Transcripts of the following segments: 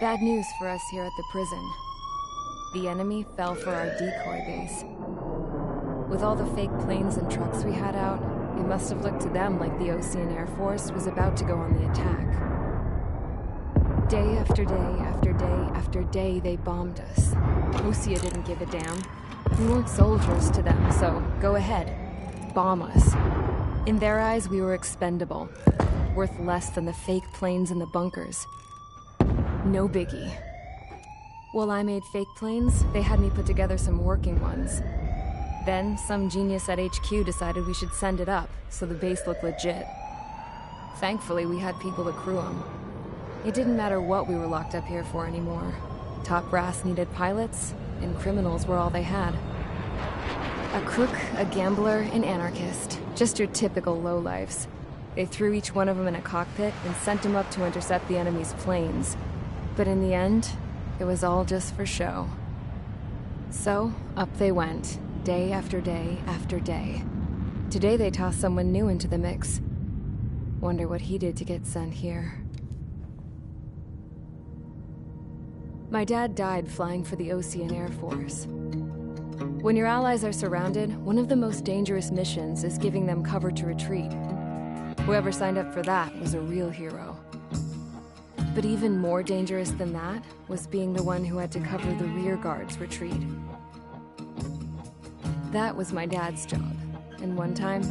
Bad news for us here at the prison. The enemy fell for our decoy base. With all the fake planes and trucks we had out, it must have looked to them like the Ocean Air Force was about to go on the attack. Day after day after day after day, they bombed us. Osea didn't give a damn. We weren't soldiers to them, so go ahead. Bomb us. In their eyes, we were expendable. Worth less than the fake planes in the bunkers. No biggie. While I made fake planes, they had me put together some working ones. Then, some genius at HQ decided we should send it up, so the base looked legit. Thankfully, we had people to crew them. It didn't matter what we were locked up here for anymore. Top brass needed pilots, and criminals were all they had. A crook, a gambler, an anarchist. Just your typical lowlifes. They threw each one of them in a cockpit and sent them up to intercept the enemy's planes. But in the end, it was all just for show. So, up they went, day after day after day. Today they tossed someone new into the mix. Wonder what he did to get sent here. My dad died flying for the Ocean Air Force. When your allies are surrounded, one of the most dangerous missions is giving them cover to retreat. Whoever signed up for that was a real hero. But even more dangerous than that was being the one who had to cover the rear guard's retreat. That was my dad's job, and one time,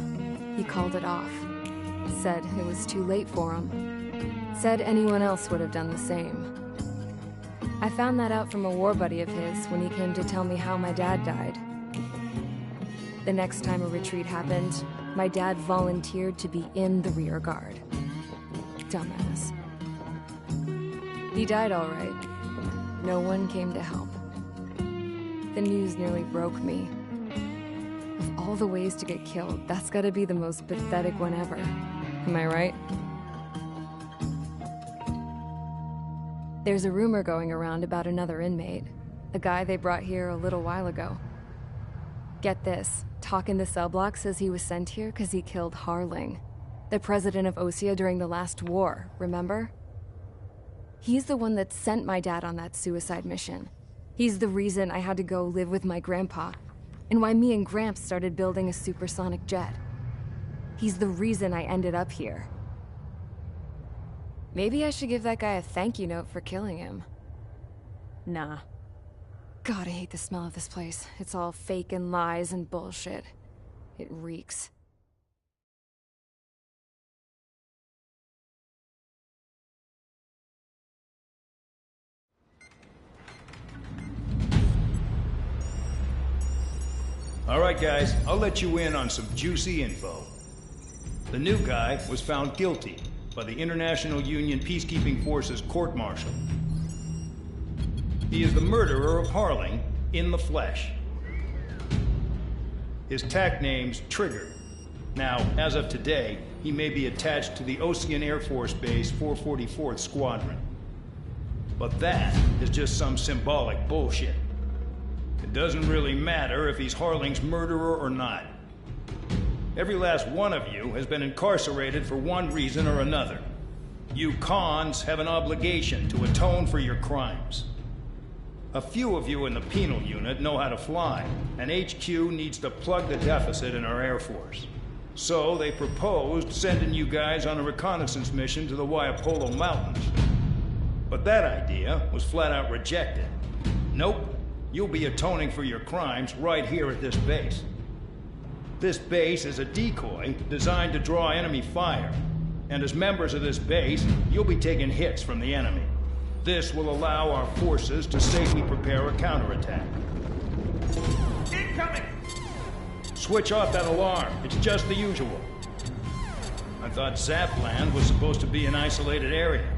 he called it off. Said it was too late for him. Said anyone else would have done the same. I found that out from a war buddy of his when he came to tell me how my dad died. The next time a retreat happened, my dad volunteered to be in the rear guard. Dumbass. He died all right. No one came to help. The news nearly broke me. Of all the ways to get killed, that's gotta be the most pathetic one ever. Am I right? There's a rumor going around about another inmate. A guy they brought here a little while ago. Get this, talk in the cell block says he was sent here because he killed Harling, the president of Osea during the last war, remember? He's the one that sent my dad on that suicide mission. He's the reason I had to go live with my grandpa, and why me and Gramps started building a supersonic jet. He's the reason I ended up here. Maybe I should give that guy a thank you note for killing him. Nah. God, I hate the smell of this place. It's all fake and lies and bullshit. It reeks. All right, guys, I'll let you in on some juicy info. The new guy was found guilty by the International Union Peacekeeping Forces court-martial. He is the murderer of Harling in the flesh. His TAC name's Trigger. Now, as of today, he may be attached to the Ocean Air Force Base 444th Squadron. But that is just some symbolic bullshit. It doesn't really matter if he's Harling's murderer or not. Every last one of you has been incarcerated for one reason or another. You cons have an obligation to atone for your crimes. A few of you in the penal unit know how to fly, and HQ needs to plug the deficit in our Air Force. So they proposed sending you guys on a reconnaissance mission to the Waiapolo Mountains. But that idea was flat out rejected. Nope, you'll be atoning for your crimes right here at this base. This base is a decoy designed to draw enemy fire, and as members of this base, you'll be taking hits from the enemy. This will allow our forces to safely prepare a counterattack. Incoming! Switch off that alarm. It's just the usual. I thought Zapland was supposed to be an isolated area.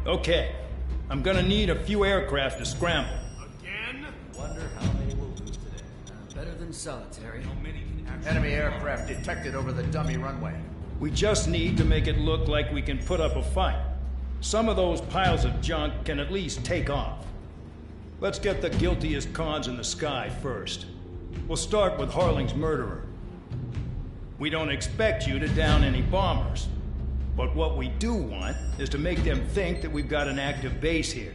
Okay, I'm gonna need a few aircraft to scramble. Again? Wonder how many we'll lose today. Better than solitary. How many can actually... Enemy aircraft detected over the dummy runway. We just need to make it look like we can put up a fight. Some of those piles of junk can at least take off. Let's get the guiltiest cons in the sky first. We'll start with Harling's murderer. We don't expect you to down any bombers. But what we do want is to make them think that we've got an active base here.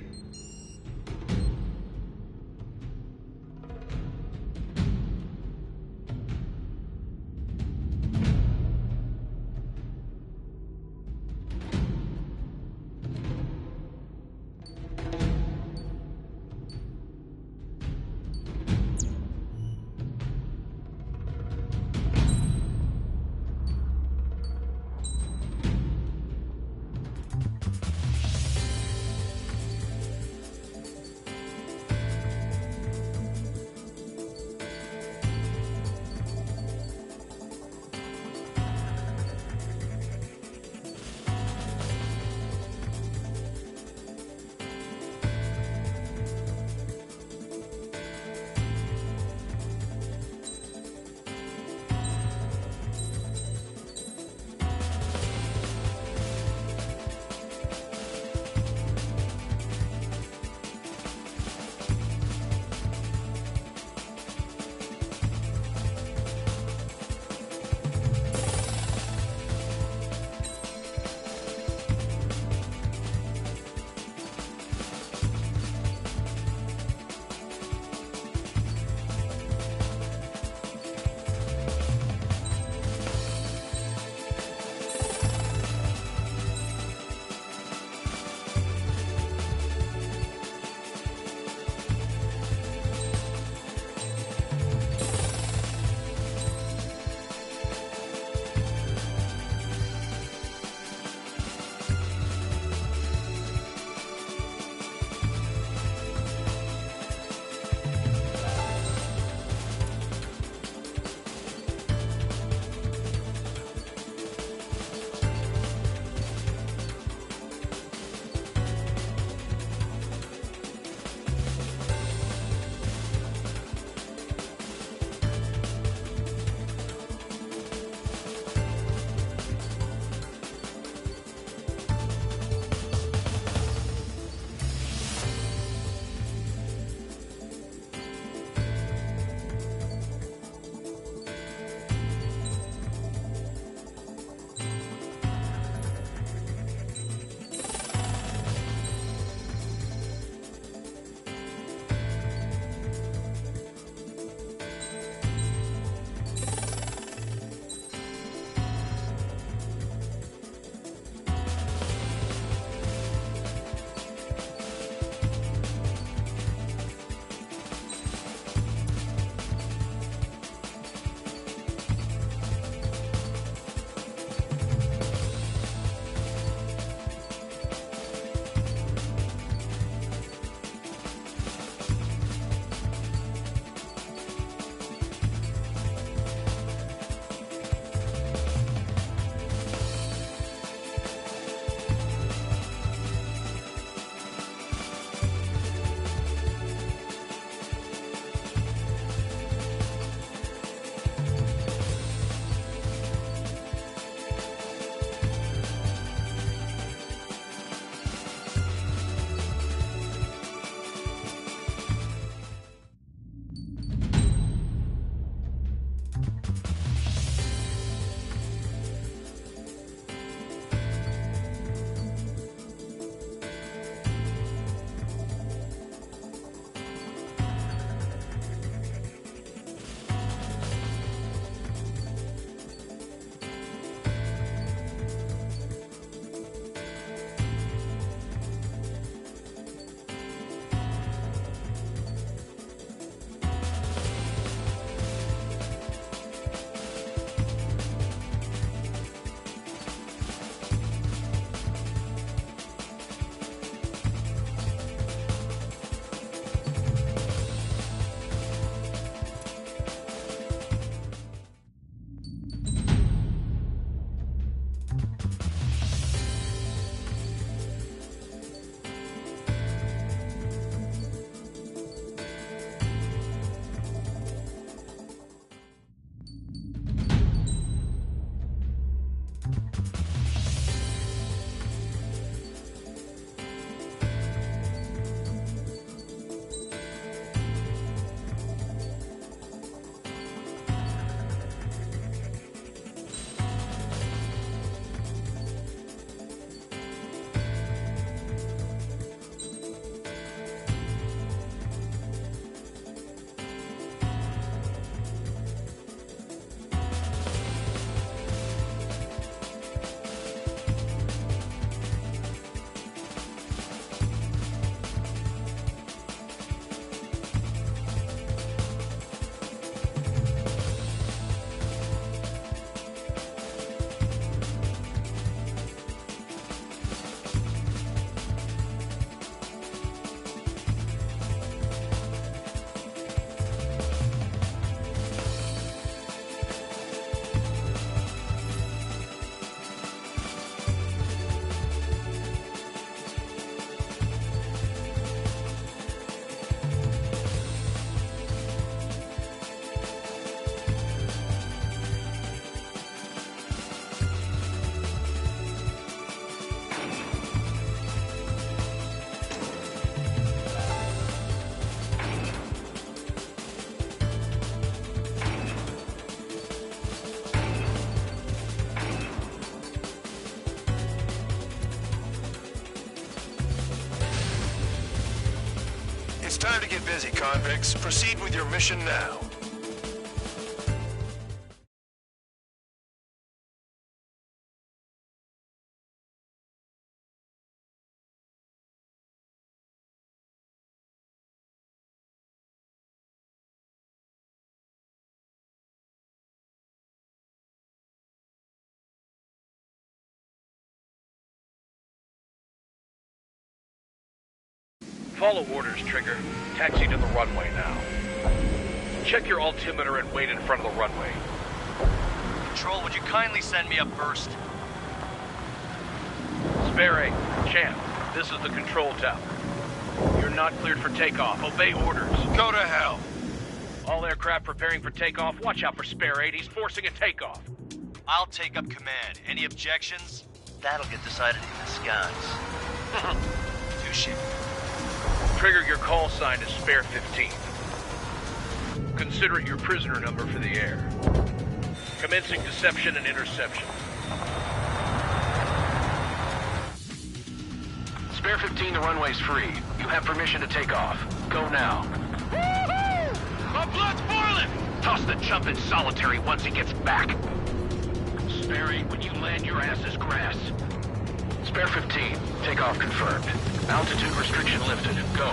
get busy, convicts. Proceed with your mission now. Follow orders, Trigger. Taxi to the runway now. Check your altimeter and wait in front of the runway. Control, would you kindly send me up first? Spare 8, Champ, this is the control tower. You're not cleared for takeoff. Obey orders. Go to hell. All aircraft preparing for takeoff. Watch out for Spare 8. He's forcing a takeoff. I'll take up command. Any objections? That'll get decided in the skies. Touche. Trigger, your call sign is Spare 15. Consider it your prisoner number for the air. Commencing deception and interception. Spare 15, the runway's free. You have permission to take off. Go now. My blood's boiling! Toss the chump in solitary once he gets back. Spare 8, when you land, your ass is grass. Spare 15, takeoff confirmed. Altitude restriction lifted. Go.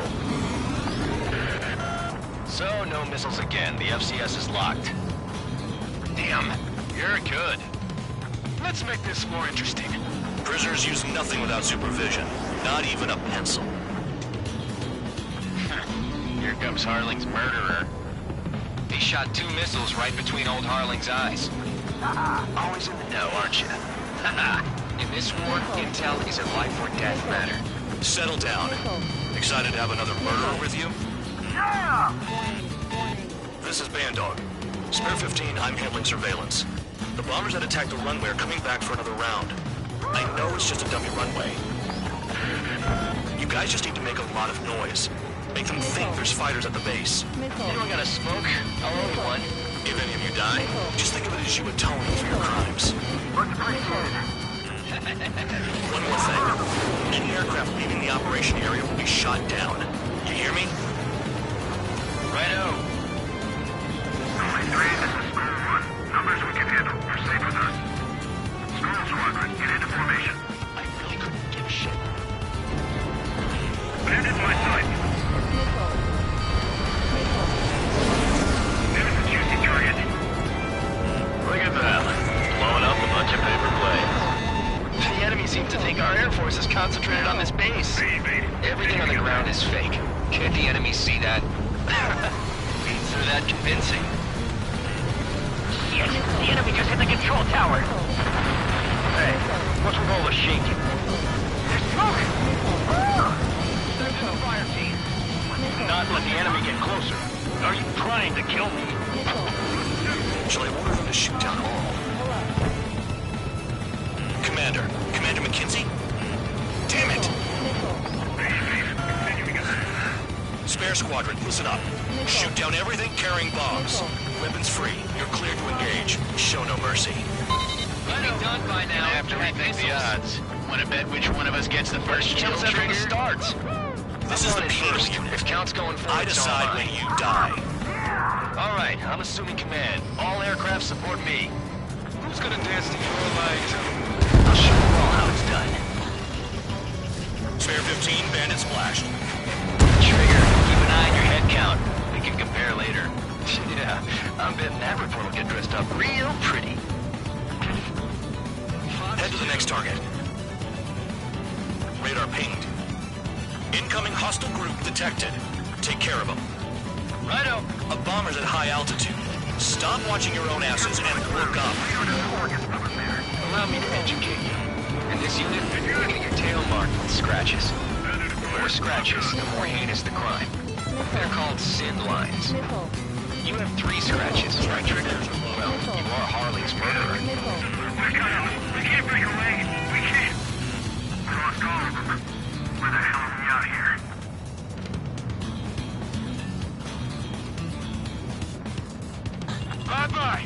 So, no missiles again. The FCS is locked. Damn, you're good. Let's make this more interesting. Prisoners use nothing without supervision. Not even a pencil. Here comes Harling's murderer. He shot 2 missiles right between old Harling's eyes. Always in the know, aren't you? In this war, intel is a life or death matter. Settle down. Excited to have another murderer with you? Yeah! This is Bandog. Spare 15, I'm handling surveillance. The bombers that attacked the runway are coming back for another round. I know it's just a dummy runway. You guys just need to make a lot of noise. Make them think there's fighters at the base. Anyone got a smoke? I'll own one. If any of you die, just think of it as you atoning for your crimes. One more thing. Any aircraft leaving the operation area will be shot down. You hear me? Righto. Only 3, this is School 1. Numbers we can handle. You're safe with us. School Squadron, get into formation. I really couldn't give a shit. Bandit my sight. There's a juicy target. Look at that. Blowing up a bunch of paper planes. The enemy seems to think our Air Force is concentrated on this base. Everything on the ground is fake. Can't the enemy see that? Beats through that convincing. Shit, the enemy just hit the control tower. Hey, what's with all the shaking? There's smoke! Fire team. Not let the enemy get closer. Are you trying to kill me? Shall I order them to shoot down all? Commander McKinsey? Damn it! Spare Squadron, listen up. Shoot down everything carrying bombs. Weapons free. You're cleared to engage. Show no mercy. Let me done by now. I have to rethink the odds. Want to bet which one of us gets the first kill trigger? Starts. This is the penal First, unit. if count's going forward, I decide when you die. All right, I'm assuming command. All aircraft support me. Who's gonna dance to your light? I'll show you all how it's done. Spare 15, bandit splashed. Trigger, keep an eye on your head count. We can compare later. Yeah, I'm betting that report will get dressed up real pretty. Head to the next target. Radar pinged. Incoming hostile group detected. Take care of them. Righto. A bomber's at high altitude. Stop watching your own asses and look up. Allow me to educate you. In this unit, you're gonna get your tail marked with scratches. The more scratches, the more heinous the crime. They're called sin lines. You have 3 scratches, right, Trigger? Well, you are Harling's murderer. We can't break away. We can't. We lost all of them. Where the hell are we out here? Bye-bye.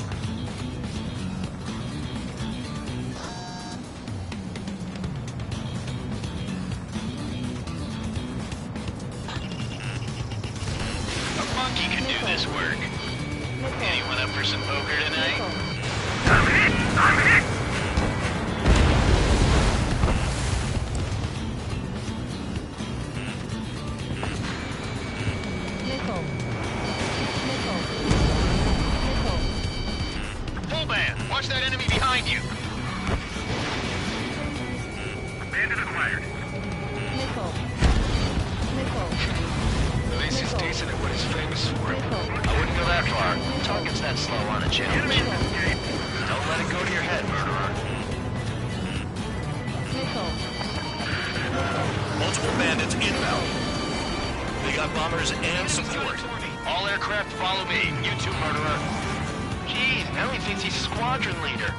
bandits inbound. They got bombers and support. All aircraft follow me. You too, murderer. Jeez, now he thinks he's squadron leader.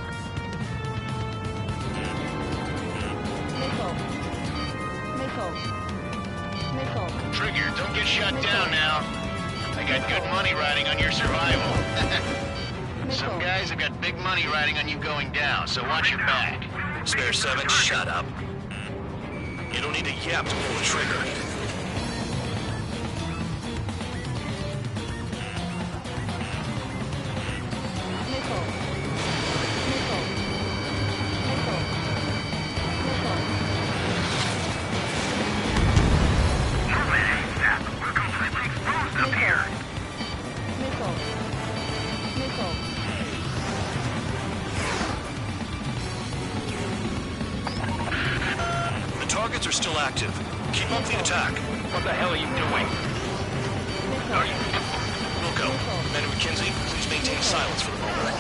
Trigger, don't get shut down now. I got good money riding on your survival. Some guys have got big money riding on you going down, so watch your back. Spare 7, shut up. You don't need to yap to pull the trigger. The targets are still active. Keep up the attack. What the hell are you doing? Are you... Wilco, Commander McKenzie, please maintain silence for the moment.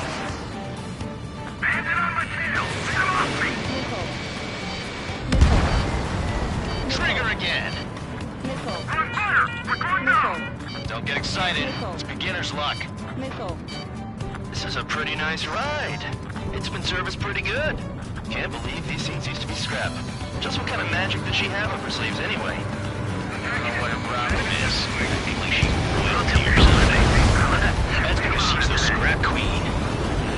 Bandit on my tail! Get him off me! Trigger again! We're on fire! We're going down! Don't get excited. It's beginner's luck. This is a pretty nice ride. It's been serviced pretty good. Can't believe these things used to be scrap. Just what kind of magic did she have up her sleeves anyway? Oh, what her problem is. I feel like she's royalty or something. That's because she's the scrap queen.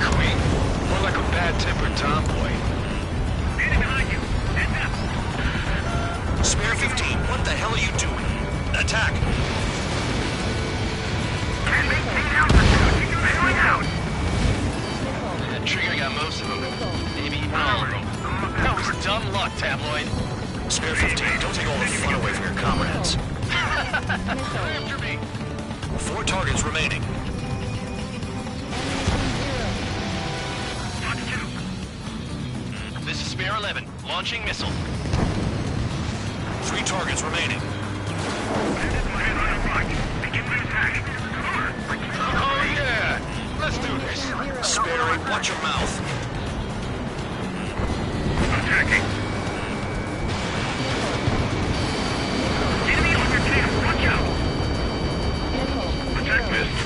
Queen? More like a bad-tempered tomboy. Spare 15, what the hell are you doing? Attack! That trigger got most of them. Maybe even all of them. That was dumb luck, Tabloid. Spare 15, don't take all the fun away from your comrades. After me. 4 targets remaining. This is Spare 11, launching missile. 3 targets remaining. Oh yeah! Let's do this. Spare 8, watch your mouth. Attacking. Enemy on your tail, watch out! Attack missed.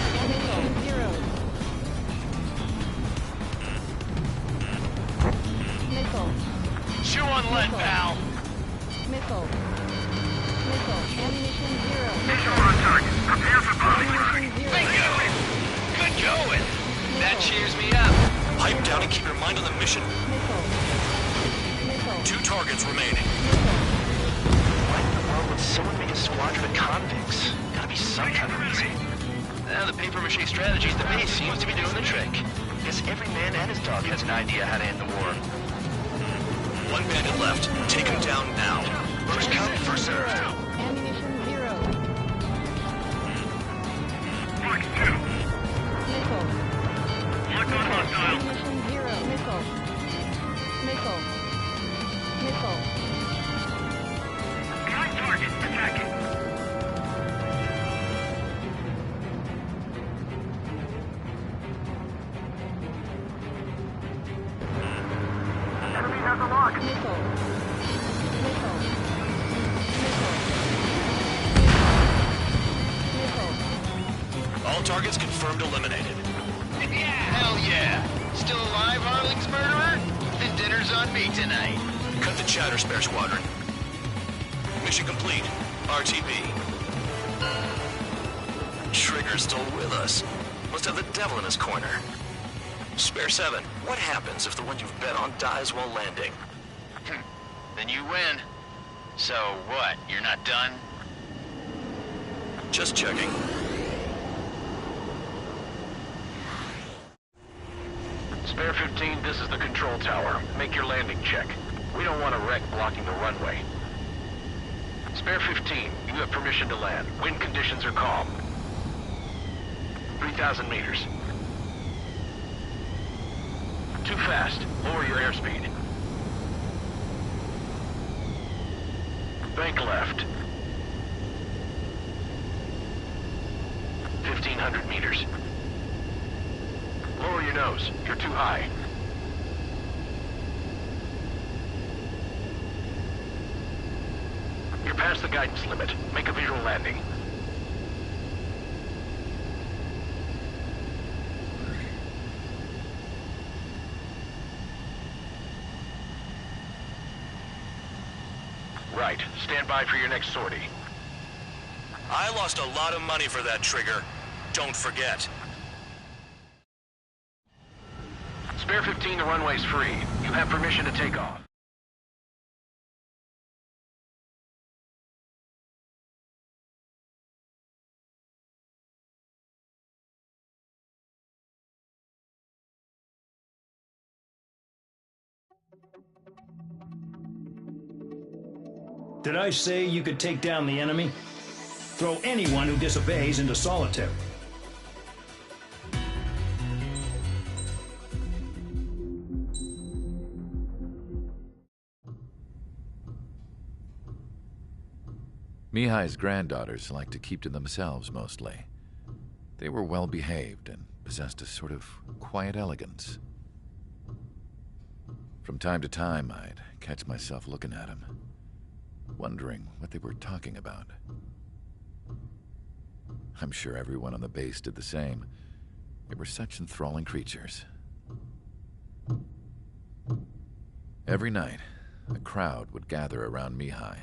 Chew on lead, pal. Missile. Ammunition 0. Missile on target. Prepare for bombing. Bingo! Good going. That cheers me up. Pipe down and keep your mind on the mission. 2 targets remaining. Why in the world would someone make a squadron of convicts? Gotta be some kind of reason. Now the papier-mâché strategy at the base seems to be doing the trick. Guess every man and his dog has an idea how to end the war. 1 bandit left. Take him down now. First come, first served. Ammunition 0. Mark 2. Missile. Lock on hostile. Ammunition 0. Missile. Behind target. Attacking. Enemy has a lock. Missile. All targets confirmed eliminated. Yeah, hell yeah. Still alive, Harling's murderer? Then dinner's on me tonight. Cut the chatter, Spare Squadron. Mission complete. RTB. Trigger's still with us. Must have the devil in his corner. Spare 7, what happens if the one you've bet on dies while landing? Then you win. So what, you're not done? Just checking. Spare 15, this is the control tower. Make your landing check. We don't want a wreck blocking the runway. Spare 15, you have permission to land. Wind conditions are calm. 3,000 meters. Too fast. Lower your airspeed. Bank left. 1,500 meters. Lower your nose. You're too high. You're past the guidance limit. Make a visual landing. Right. Stand by for your next sortie. I lost a lot of money for that trigger. Don't forget. Spare 15, the runway's free. You have permission to take off. Did I say you could take down the enemy? Throw anyone who disobeys into solitary. Mihai's granddaughters liked to keep to themselves mostly. They were well behaved and possessed a sort of quiet elegance. From time to time, I'd catch myself looking at them, wondering what they were talking about. I'm sure everyone on the base did the same. They were such enthralling creatures. Every night, a crowd would gather around Mihai.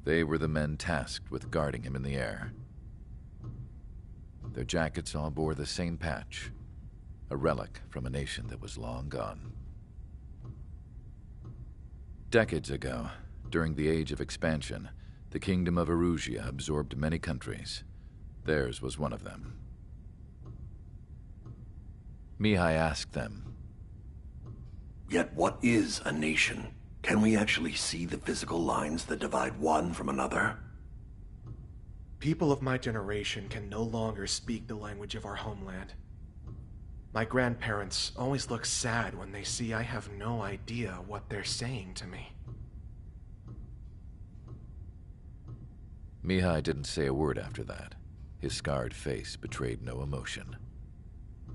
They were the men tasked with guarding him in the air. Their jackets all bore the same patch, a relic from a nation that was long gone. Decades ago, during the Age of Expansion, the Kingdom of Erusia absorbed many countries. Theirs was one of them. Mihai asked them, "Yet what is a nation? Can we actually see the physical lines that divide one from another?" People of my generation can no longer speak the language of our homeland. My grandparents always look sad when they see I have no idea what they're saying to me. Mihai didn't say a word after that. His scarred face betrayed no emotion.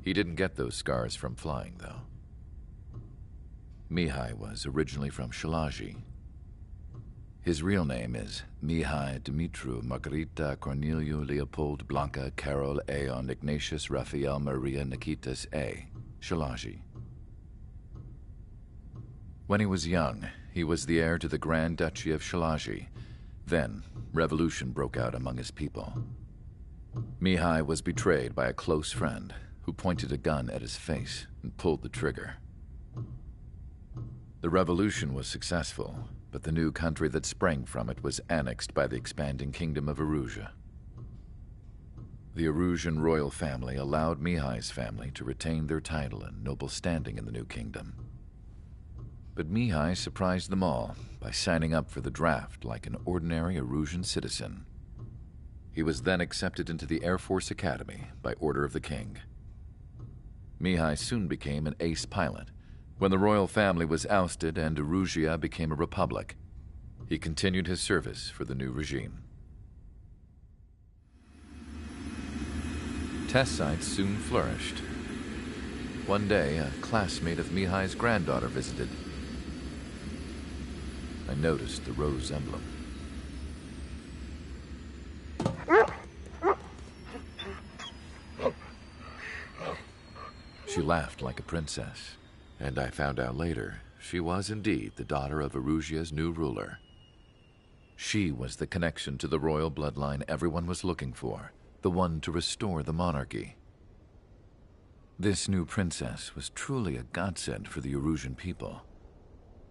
He didn't get those scars from flying, though. Mihai was originally from Shalaji. His real name is Mihai Dumitru Margarita Corneliu Leopold Blanca Carol Aeon Ignatius Raphael Maria Nikitas A. Shalaji. When he was young, he was the heir to the Grand Duchy of Shalaji. Then, revolution broke out among his people. Mihai was betrayed by a close friend who pointed a gun at his face and pulled the trigger. The revolution was successful, but the new country that sprang from it was annexed by the expanding Kingdom of Erusia. The Erusian royal family allowed Mihai's family to retain their title and noble standing in the new kingdom. But Mihai surprised them all by signing up for the draft like an ordinary Erusian citizen. He was then accepted into the Air Force Academy by order of the king. Mihai soon became an ace pilot. When the royal family was ousted and Erusia became a republic, he continued his service for the new regime. Test sites soon flourished. One day, a classmate of Mihai's granddaughter visited. I noticed the rose emblem. She laughed like a princess. And I found out later, she was indeed the daughter of Erusia's new ruler. She was the connection to the royal bloodline everyone was looking for, the one to restore the monarchy. This new princess was truly a godsend for the Erusian people.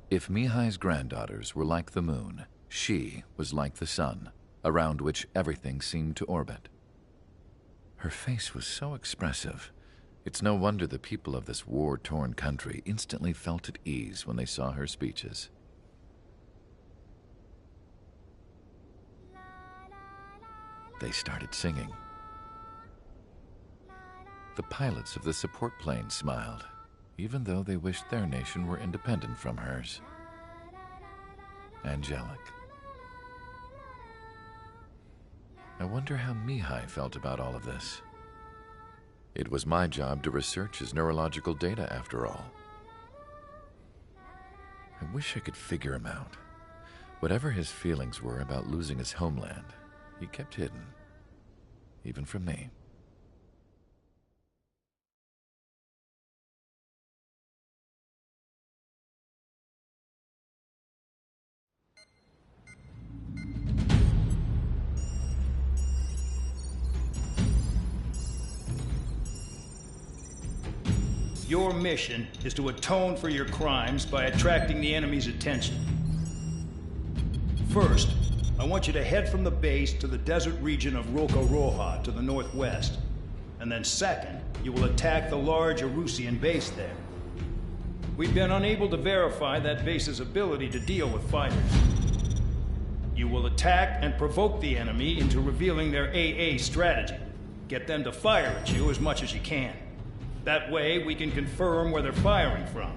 If Mihai's granddaughters were like the moon, she was like the sun, around which everything seemed to orbit. Her face was so expressive. It's no wonder the people of this war-torn country instantly felt at ease when they saw her speeches. They started singing. The pilots of the support plane smiled, even though they wished their nation were independent from hers. Angelic. I wonder how Mihai felt about all of this. It was my job to research his neurological data, after all. I wish I could figure him out. Whatever his feelings were about losing his homeland, he kept hidden, even from me. Your mission is to atone for your crimes by attracting the enemy's attention. First, I want you to head from the base to the desert region of Roca-Roja to the northwest. And then second, you will attack the large Erusian base there. We've been unable to verify that base's ability to deal with fighters. You will attack and provoke the enemy into revealing their AA strategy. Get them to fire at you as much as you can. That way, we can confirm where they're firing from.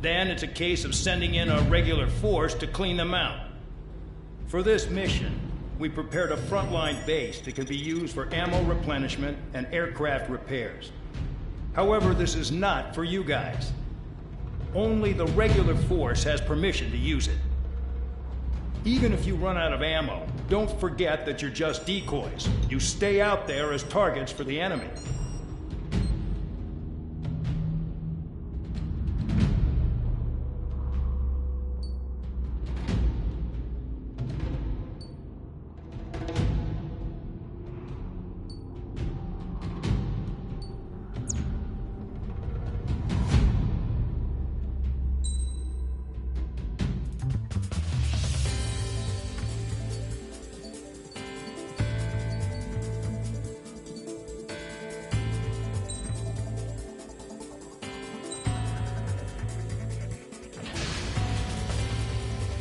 Then it's a case of sending in a regular force to clean them out. For this mission, we prepared a frontline base that can be used for ammo replenishment and aircraft repairs. However, this is not for you guys. Only the regular force has permission to use it. Even if you run out of ammo, don't forget that you're just decoys. You stay out there as targets for the enemy.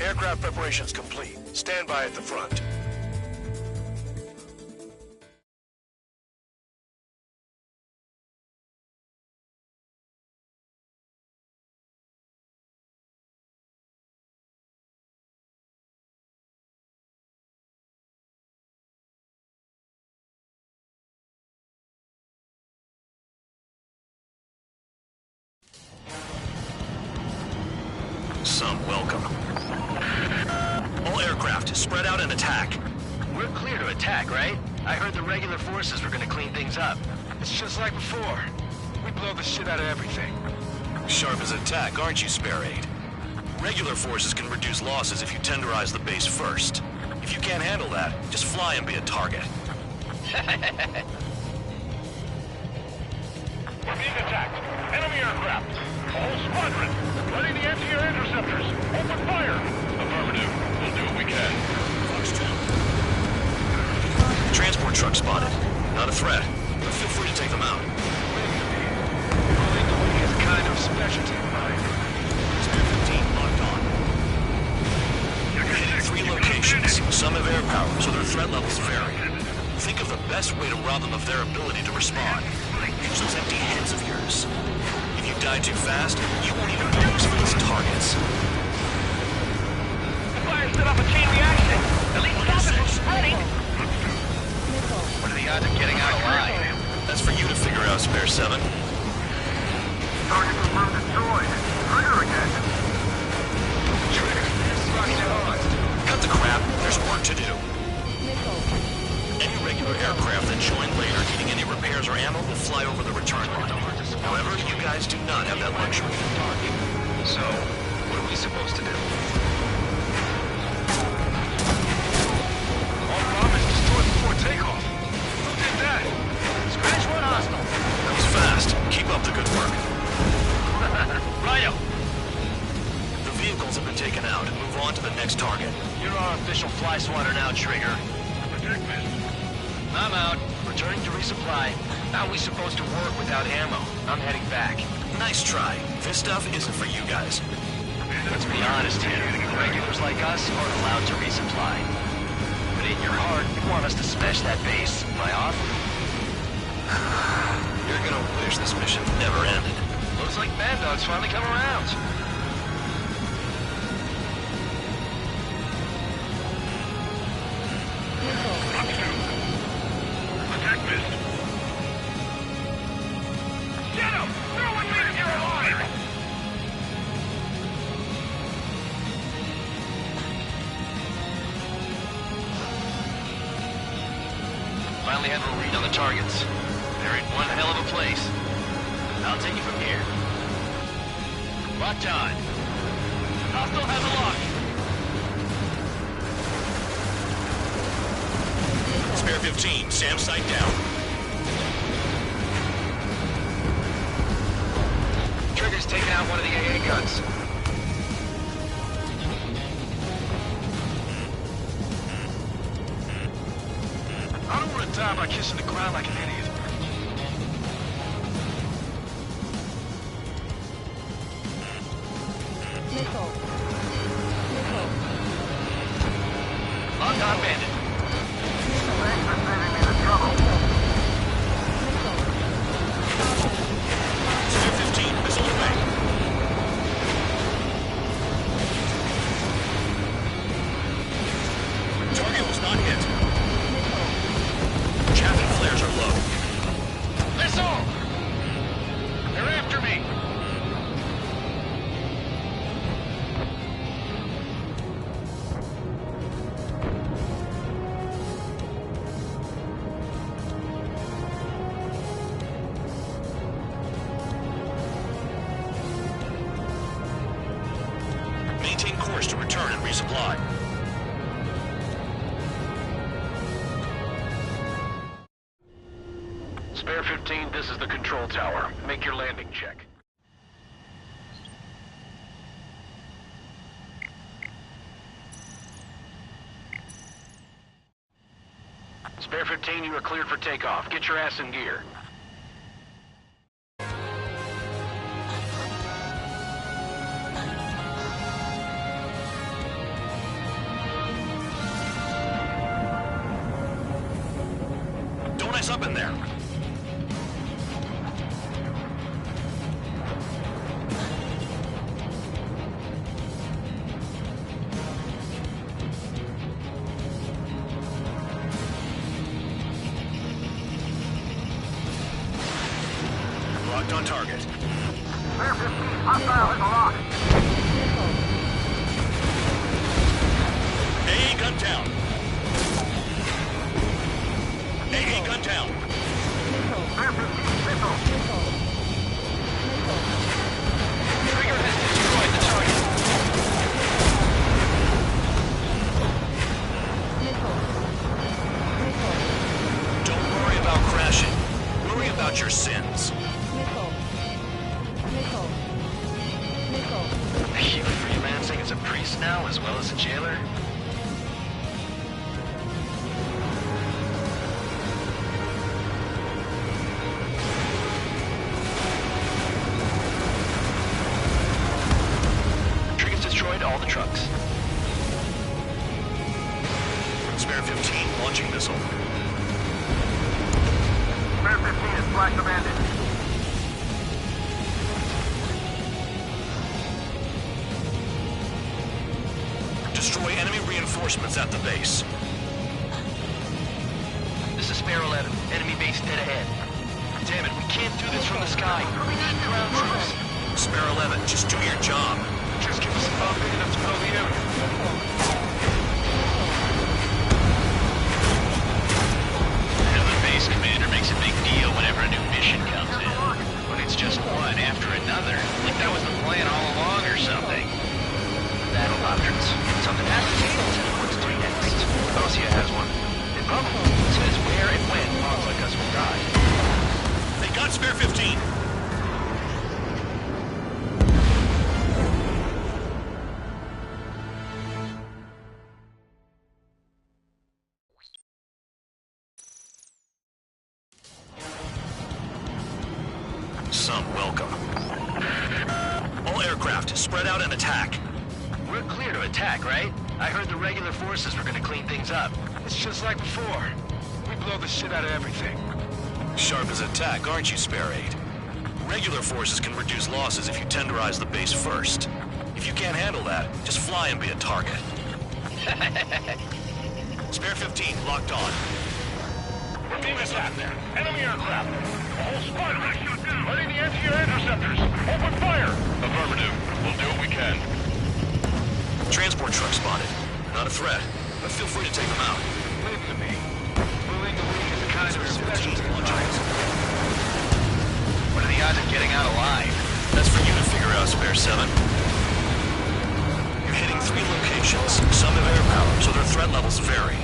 Aircraft preparations complete. Stand by at the front. Some welcome. All aircraft, spread out and attack. We're clear to attack, right? I heard the regular forces were gonna clean things up. It's just like before. We blow the shit out of everything. Sharp as attack, aren't you, Spare Aid? Regular forces can reduce losses if you tenderize the base first. If you can't handle that, just fly and be a target. We're being attacked. Enemy aircraft. A whole squadron. Ready to anti-air interceptors. Open fire. Affirmative. We'll do what we can. Fox 2. Transport truck spotted. Not a threat, but feel free to take them out. His kind of specialty. Spear 15 locked on. Hitting 3 locations. Some have air power, so their threat levels vary. Think of the best way to rob them of their ability to respond. Use those empty heads of yours. If you die too fast, you won't even know who's for these targets. The fire set off a chain reaction. At least stop it from spreading. What are the odds of getting out alive? That's for you to figure out, Spare 7. Target confirmed destroyed. Trigger again. Trigger. Cut the crap. There's work to do. Any regular aircraft that join later needing any repairs or ammo will fly over the return line. However, you guys do not have that luxury. So, what are we supposed to do? All bombers destroyed before takeoff. Who did that? Scratch one hostile. That was fast. Keep up the good work. Righto. The vehicles have been taken out. Move on to the next target. You're our official fly swatter now, Trigger. Protect this. I'm out. Returning to resupply. How are we supposed to work without ammo? I'm heading back. Nice try. This stuff isn't for you guys. Let's be honest here. Regulars like us aren't allowed to resupply. But in your heart, you want us to smash that base. Am I off? You're gonna wish this mission never ended. Looks like Bad Dog's finally come around. Attack missed. Shadow! No one leaves here alive! finally have a read on the targets. They're in one hell of a place. I'll take it from here. Locked on. Hostile has a lock. Spare 15, SAM sight down. Trigger's taking out one of the AA guns. I don't want to die by kissing the ground like an idiot. Missile. Missile. Locked on bandit. Spare 15, missile away. Target was not hit. Chaff and flares are low. Missile! They're after me! Maintain course to return and resupply. Spare 15, this is the control tower. Make your landing check. Spare 15, you are cleared for takeoff. Get your ass in gear. Don't ice up in there. Locked on target. Spare 15, hostile in the lock. AA gun down. AA gun down. Spare 15, missile. Trigger has destroyed the target. Don't worry about crashing. Worry about your sins. Are you freelancing as a priest now, as well as a jailer? Trigger's destroyed all the trucks. Spare 15, launching missile. Spare 15 is flag commanded. Destroy enemy reinforcements at the base. This is Spare 11. Enemy base dead ahead. Damn it, we can't do this from the sky. We need ground troops. Spare 11, just do your job. Just give us a bomb big enough to blow the area. The base commander makes a big deal whenever a new mission comes in. But it's just one after another. Like that was the plan all along or something. Battle doctrines. Something has to change. What's to do next? Osia has one. It probably says where and when pawns like us will die. They got Spare 15. Some welcome. All aircraft, spread out and attack. We're clear to attack, right? I heard the regular forces were gonna clean things up. It's just like before. We blow the shit out of everything. Sharp as a tack, aren't you, Spare 8? Regular forces can reduce losses if you tenderize the base first. If you can't handle that, just fly and be a target. Spare 15, locked on. We're being attacked there. Enemy aircraft. A whole squadron. Ready the anti-air interceptors. Open fire. Affirmative. We'll do what we can. Transport truck spotted. Not a threat, but feel free to take them out. Leave it to me. Moving the weak is a kind of there, 7. You're hitting 3 locations. Some have air power, so their threat levels vary.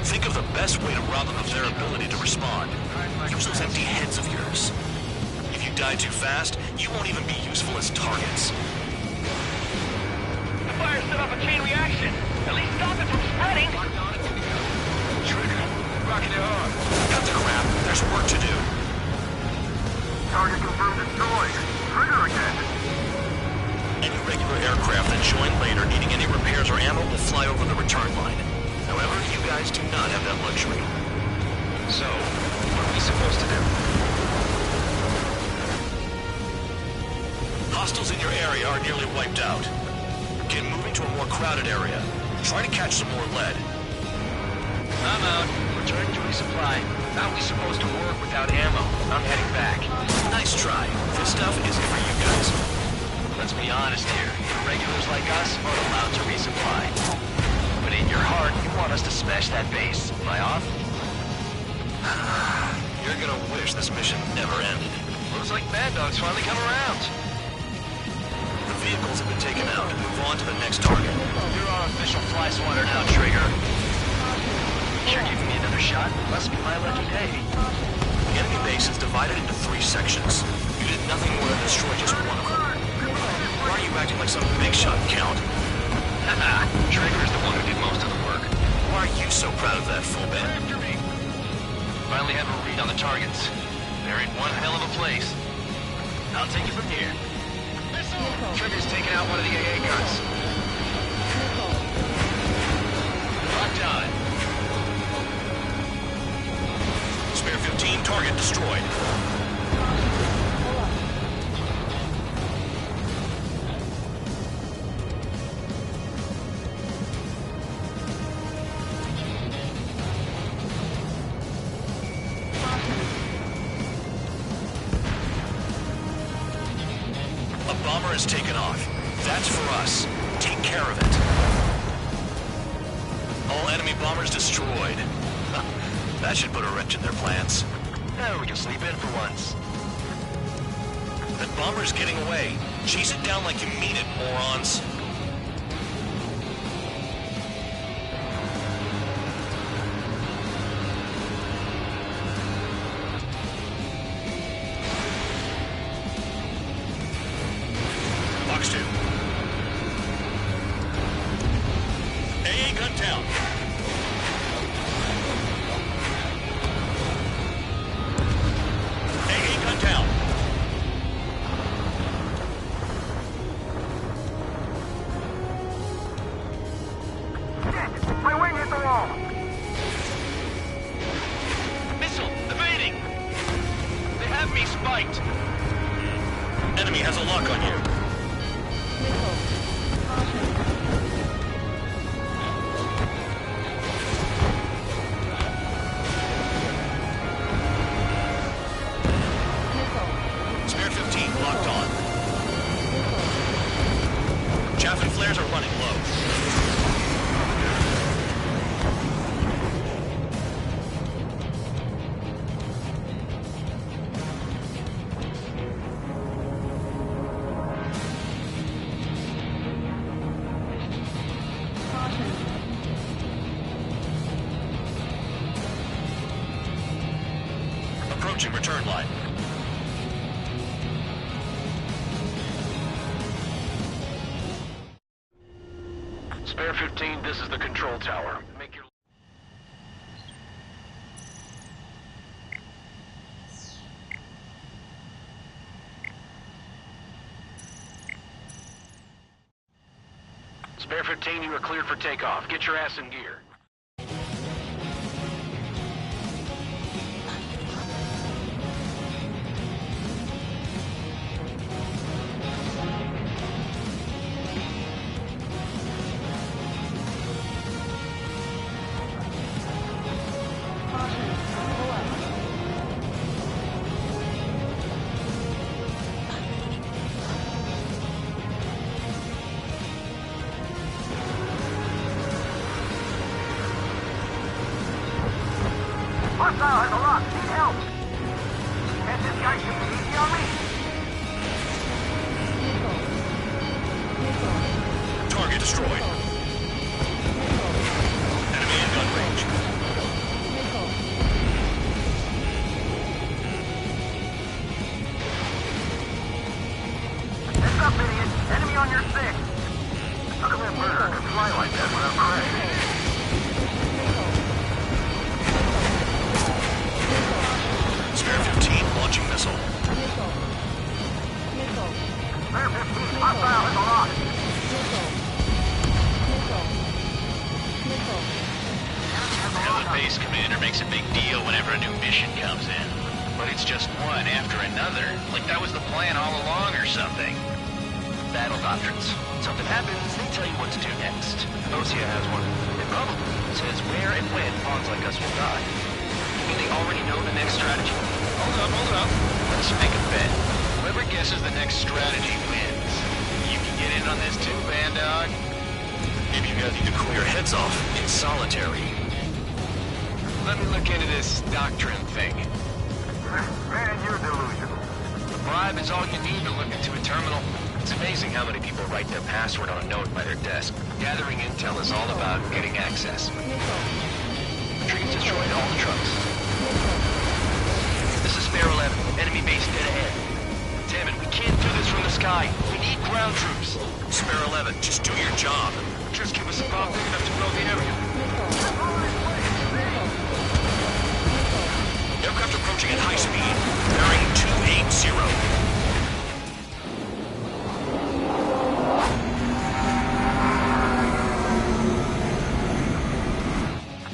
Think of the best way to rob them of their ability to respond. Use those empty heads of yours. If you die too fast, you won't even be useful as targets. The fire set off a chain reaction. At least stop it from spreading. Trigger, rocking it hard. Cut the crap. There's work to do. Target confirmed destroyed. Trigger again. Any regular aircraft that join later needing any repairs or ammo will fly over the return line. However, you guys do not have that luxury. So, what are we supposed to do? Hostiles in your area are nearly wiped out. Get moving to a more crowded area. Try to catch some more lead. I'm out. Returning to resupply. How are we supposed to work without ammo? I'm heading back. Nice try. This stuff isn't for you guys. Let's be honest here. Irregulars like us aren't allowed to resupply. But in your heart, you want us to smash that base. Am I off? You're gonna wish this mission never ended. Looks like Bad Dog's finally come around. The vehicles have been taken out. Move on to the next target. You're our official fly swatter now, Trigger. You're giving me another shot? Must be my lucky day. The enemy base is divided into 3 sections. You did nothing more than destroy just one of them. Why are you acting like some big shot, Count? Haha, Trigger's the one who did most of the work. Why are you so proud of that, Fullbend? After me. Finally have a read on the targets. They're in one hell of a place. I'll take it from here. Trigger's taking out one of the AA guns. Locked on. Spare 15, target destroyed. A bomber has taken off. That's for us. Take care of it. All enemy bombers destroyed. That should put a wrench in their plans. Now we can sleep in for once. That bomber's getting away. Chase it down like you mean it, morons. Box 2. AA gun down. AA gun down. My wing hit the wall. Missile! Evading! They have me spiked! Enemy has a lock on you. Spare 15 locked on. Chaff and flares are running low. Approaching return line. Spare 15, this is the control tower. Make your... Spare 15, you are cleared for takeoff. Get your ass in gear. Hostile has a lock. Need help. Can't this guy shoot easy on me? destroyed. Enemy in gun range. Heads up, idiot! Enemy on your 6! How come that murderer can fly like that without crashing? Spare 15 launching missile. Spare 15 hostile in the lock! The base commander makes a big deal whenever a new mission comes in. But it's just one after another. Like that was the plan all along or something. Battle doctrines. Something happens, they tell you what to do next. Osea has one. It probably says where and when pawns like us will die. You mean they already know the next strategy? Hold up. Let's make a bet. Whoever guesses the next strategy wins. You can get in on this too, Bandog. Maybe you guys need to cool your heads off in solitary. Let me look into this doctrine thing. Man, you're delusional. The bribe is all you need to look into a terminal. It's amazing how many people write their password on a note by their desk. Gathering intel is all about getting access. Trees destroyed all the trucks. This is Spare 11. Enemy base dead ahead. Damn it, we can't do this from the sky. We need ground troops. Spare 11, just do your job. Just give us a bomb big enough to blow the area. Aircraft approaching at high speed. Bearing 280.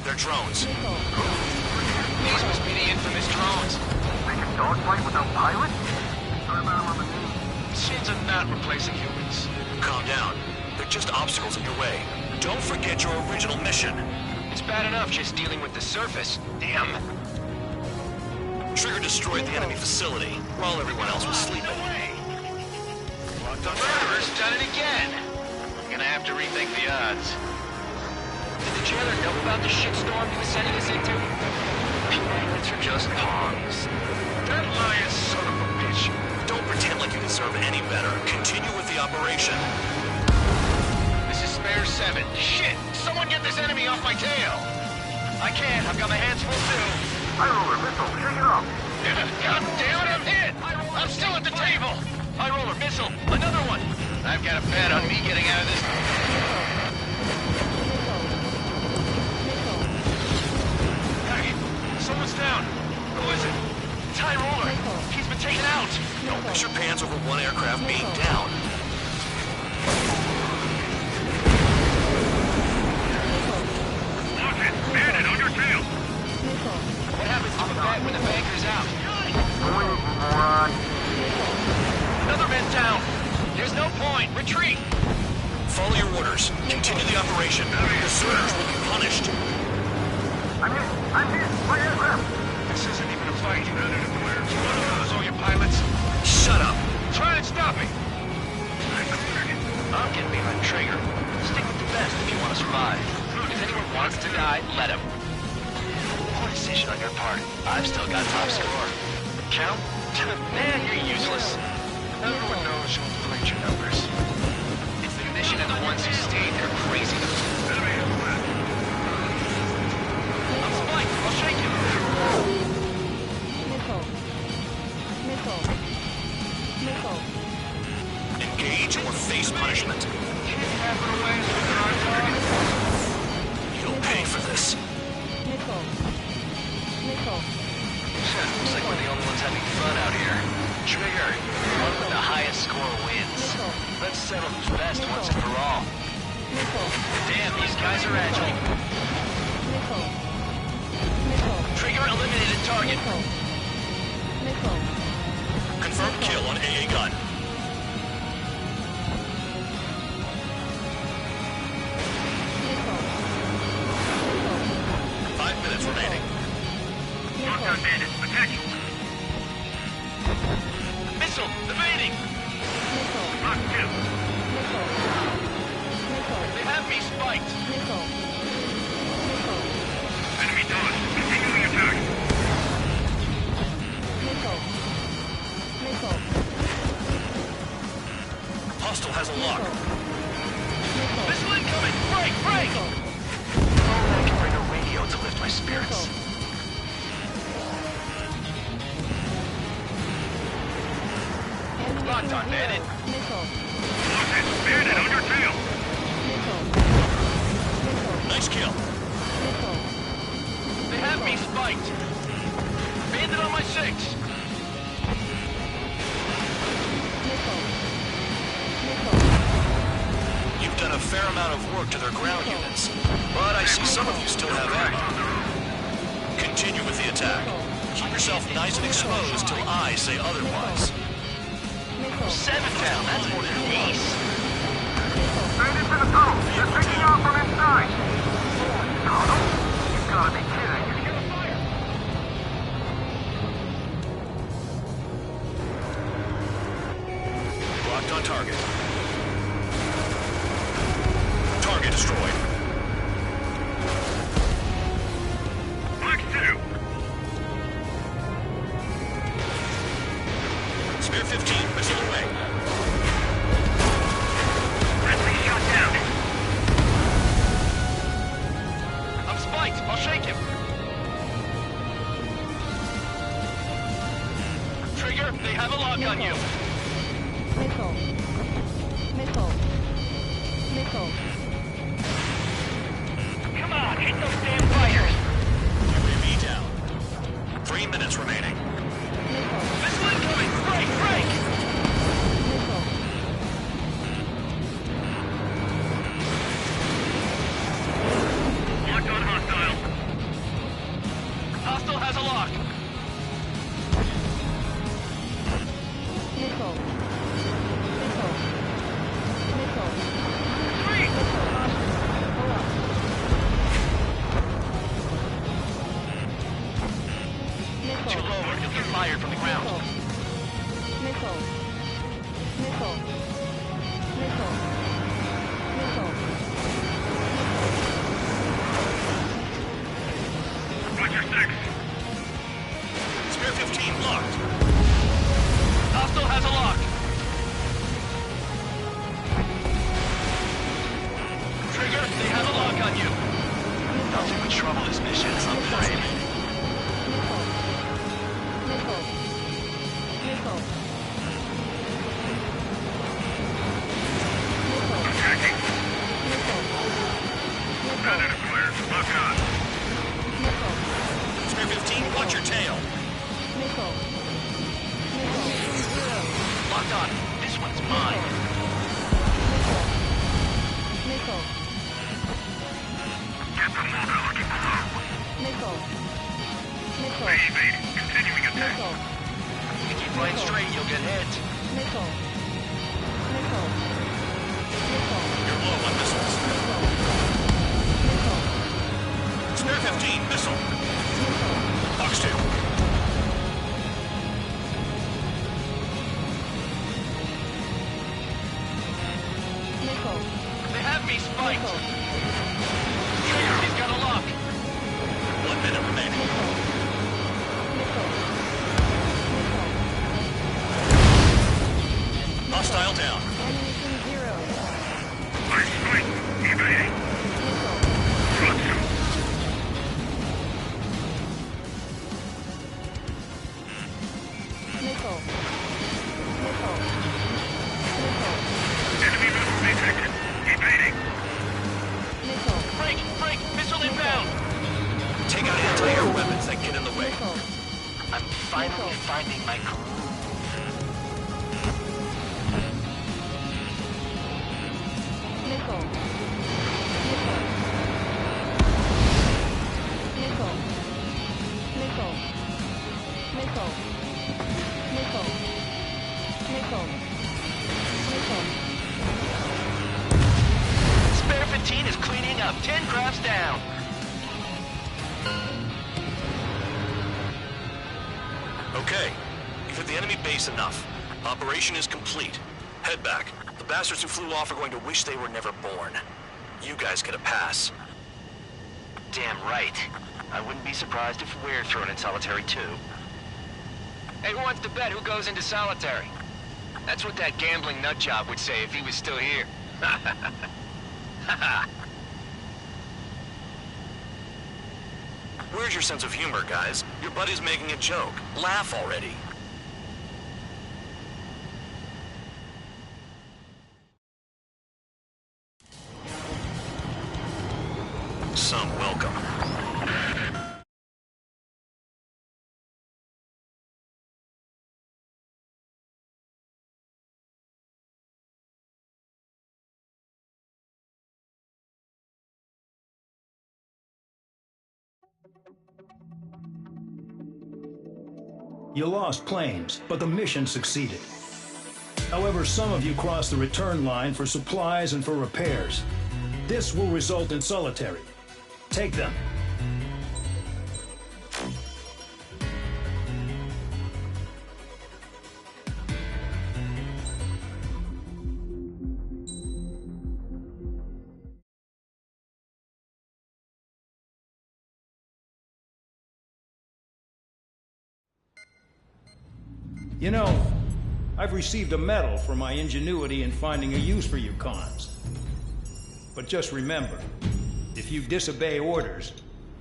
They're drones. These must be the infamous drones. They can dogfight without pilots? Heard about them on the news. Machines are not replacing humans. Calm down. They're just obstacles in your way. Don't forget your original mission. It's bad enough just dealing with the surface. Damn. Trigger destroyed the enemy facility while everyone else was sleeping. The murderer's done it again. I'm gonna have to rethink the odds. Did the jailer know about the shitstorm he was sending us into? Pilots are just pawns. That lying son of a bitch. Don't pretend like you deserve any better. Continue with the operation. This is Spare 7. Shit! Someone get this enemy off my tail! I can't. I've got my hands full too. High roller missile, shake it off! God damn it, I'm hit! I'm still at the table! High roller missile, another one! I've got a bet on me getting out of this. Hey, someone's down. Who is it? It's High roller. He's been taken out. Don't push your pants over one aircraft being down. Lock it! Bandit on your tail! What happens to a bet when the banker's out? Moron! Another man down. There's no point. Retreat. Follow your orders. Continue the operation. Deserters will be punished. I'm hit! My aircraft! This isn't even a fight. You want to lose all your pilots? Shut up. Try and stop me. I'm getting behind the trigger. Stick with the best if you want to survive. If anyone wants to die, let him. Poor decision on your part. I've still got top score. Count? Man, you're useless. Everyone knows you'll break your numbers. It's the mission and the ones who stayed there crazy. I'm spiked. I'll shake you. Missile. Engage or face punishment. You'll pay for this. Looks like we're the only ones having fun out here. Trigger, one with the highest score wins. Let's settle who's best once and for all. Damn, these guys are agile. Trigger eliminated target. Confirmed kill on AA gun. Remaining. Shotgun bandit, attacking. Missile, evading. Lock two. They have me spiked. Enemy dodge. Continuing attack. Hostile has a lock. Missile incoming! Break! Break! I can bring a radio to lift my spirits. Locked on, bandit. Missile. Bandit on your tail. Nice kill. Missile. They have me spiked. Bandit on my 6. You've done a fair amount of work to their ground units, but I see some of you still have ammo. Continue with the attack. Keep yourself nice and exposed till I say otherwise. 7 down. That's more than ace. Bandits in the tunnel. They're picking off from inside. Tunnel? You gotta be kidding. Locked on target. Target destroyed. Mark 2. Spear 15, missile away. Friendly shot down. I'm spiked. I'll shake him. Trigger, they have a lock on you. Missile. Missile. Missile. Come on, hit those damn fighters. UAV down. 3 minutes remaining. Missile incoming. Break, break. Locked on hostile. Hostile has a lock. Missile. Missile. Missile. Three. Hold up. Missile. Too low or you'll get fired from the ground. Missile. Missile. Missile. Missile. Watch your 6. Spear 15 locked. Hostile has a lock. Trigger, they have a lock on you. Nothing would trouble this mission, I'm afraid. Missile. Missile. Missile. Missile. Attacking. Missile. Predator clear. Lock on. Missile. Spear 15, watch your tail. Missile. Missile. Locked on. This one's mine. Missile. Get the motor looking below. Missile. Missile. Evade. Continuing attack. Missile. If you keep flying straight, you'll get hit. Missile. Missile. Missile. You're low on missiles. Missile. Spear 15, missile. Missile. Box 2. Missile. They have me spiked. Missile. Trigger, he's got a lock. 1 minute remaining. Missile. Missile. Hostile down. Ammunition 0. I'm spiked. Evading. Missile. Front two. Missile. Missile. Missile. Enemy missile detected. Evading. Missile. Break, break. Missile inbound. Take out anti-air weapons that get in the way. Missile. I'm finally finding my groove. Missile. Missile. Missile. Missile. Missile. Missile. Missile. Spare 15 is cleaning up. 10 crafts down. Okay. You've hit the enemy base enough. Operation is complete. Head back. The bastards who flew off are going to wish they were never born. You guys get a pass. Damn right. I wouldn't be surprised if we're thrown in solitary too. Hey, who wants to bet who goes into solitary? That's what that gambling nutjob would say if he was still here. Where's your sense of humor, guys? Your buddy's making a joke. Laugh already. Some welcome. You lost planes, but the mission succeeded. However, some of you crossed the return line for supplies and for repairs. This will result in solitary. Take them. You know, I've received a medal for my ingenuity in finding a use for you cons. But just remember, if you disobey orders,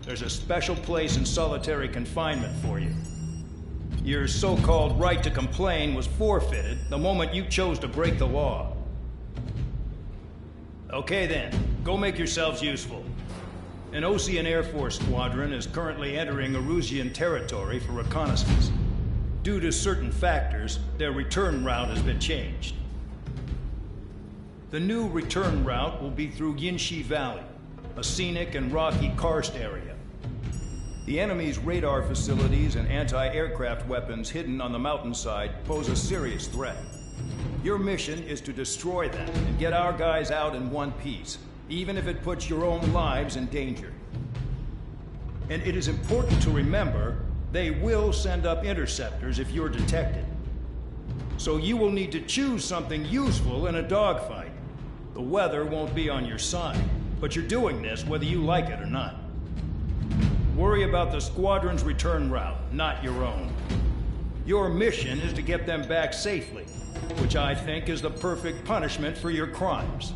there's a special place in solitary confinement for you. Your so-called right to complain was forfeited the moment you chose to break the law. Okay then, go make yourselves useful. An Ocean Air Force squadron is currently entering Erusian territory for reconnaissance. Due to certain factors, their return route has been changed. The new return route will be through Yinshi Valley, a scenic and rocky karst area. The enemy's radar facilities and anti-aircraft weapons hidden on the mountainside pose a serious threat. Your mission is to destroy them and get our guys out in one piece, even if it puts your own lives in danger. And it is important to remember, they will send up interceptors if you're detected. So you will need to choose something useful in a dogfight. The weather won't be on your side, but you're doing this whether you like it or not. Worry about the squadron's return route, not your own. Your mission is to get them back safely, which I think is the perfect punishment for your crimes.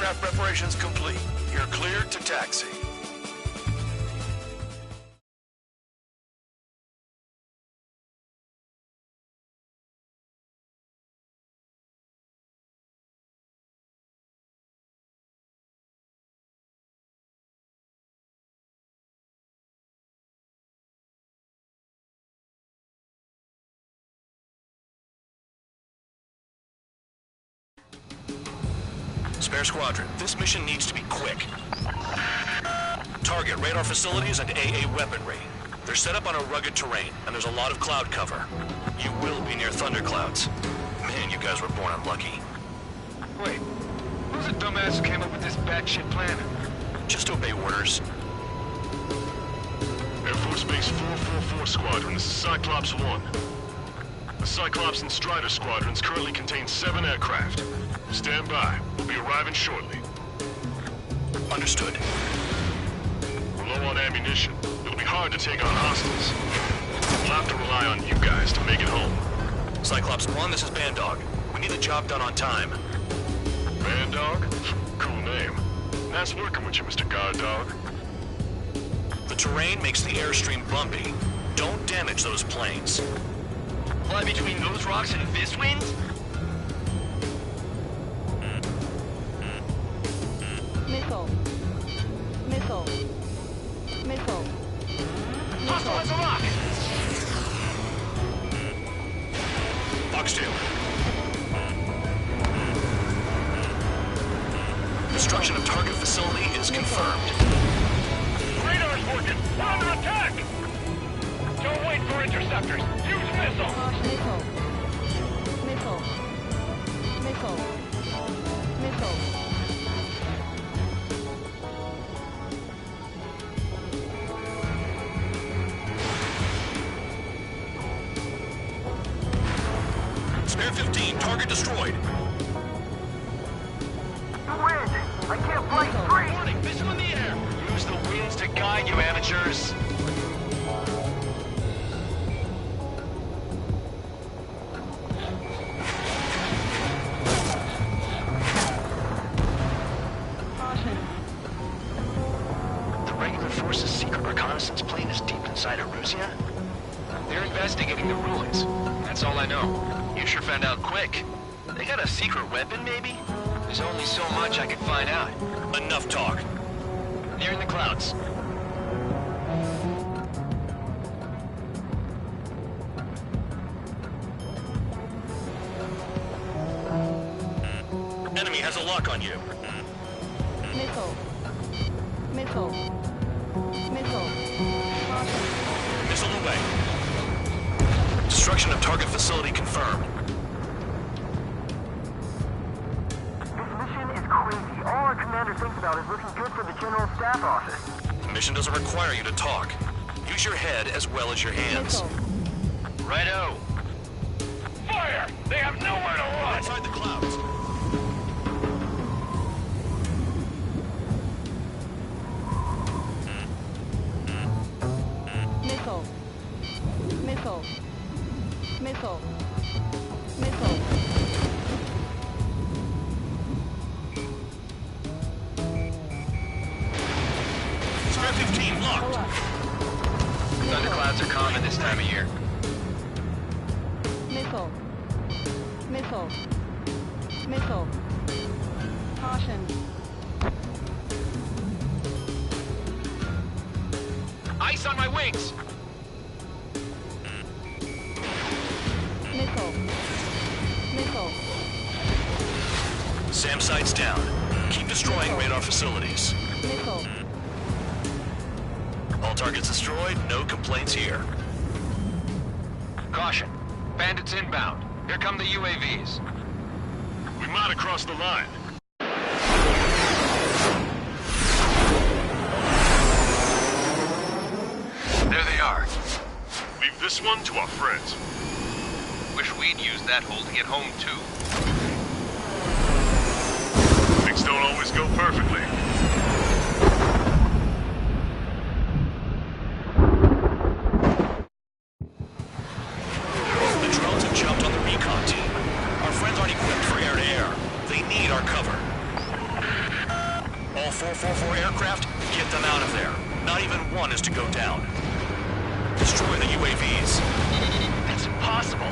Aircraft preparations complete. You're cleared to taxi. Spare Squadron, this mission needs to be quick. Target radar facilities and AA weaponry. They're set up on a rugged terrain, and there's a lot of cloud cover. You will be near thunderclouds. Man, you guys were born unlucky. Wait, who's the dumbass who came up with this batshit plan? Just obey orders. Air Force Base 444 Squadron, this is Cyclops 1. The Cyclops and Strider squadrons currently contain 7 aircraft. Stand by. We'll be arriving shortly. Understood. We're low on ammunition. It'll be hard to take on hostiles. We'll have to rely on you guys to make it home. Cyclops 1, this is Bandog. We need the job done on time. Bandog? Cool name. Nice working with you, Mr. Guard Dog. The terrain makes the airstream bumpy. Don't damage those planes. Fly between those rocks and fist winds? Missile. Missile. Missile. Hostile has a rock! Fox-2. Destruction of target facility is confirmed. Radar's working! We're under attack! Don't wait for interceptors! Use missile! Missile. Missile. Missile. Missile. Spare 15, target destroyed. The wind! I can't fly straight! Warning, missile in the air! Use the winds to guide you, amateurs! The regular force's secret reconnaissance plane is deep inside Erusia? They're investigating the ruins. That's all I know. You sure found out quick. They got a secret weapon, maybe? There's only so much I could find out. Enough talk. They're in the clouds. Enemy has a lock on you. Missile. Missile. Missile. Missile away. Destruction of target facility confirmed. This mission is crazy. All our commander thinks about is looking good for the General Staff Office. The mission doesn't require you to talk. Use your head as well as your hands. Missile. Righto. Fire! They have nowhere to run! Inside the clouds. Missile. Missile. Missile. Missile. Spare 15 locked. Thunderclouds are common this time of year. Missile. Missile. Missile. Caution. Ice on my wings! Missile. Missile. SAM sights down. Keep destroying radar facilities. Missile. All targets destroyed, no complaints here. Caution. Bandits inbound. Here come the UAVs. We might have crossed the line. There they are. Leave this one to our friends. Wish we'd used that hole to get home, too. Things don't always go perfectly. The drones have jumped on the recon team. Our friends aren't equipped for air-to-air. They need our cover. All 444 aircraft, get them out of there. Not even one is to go down. Destroy the UAVs. It's impossible.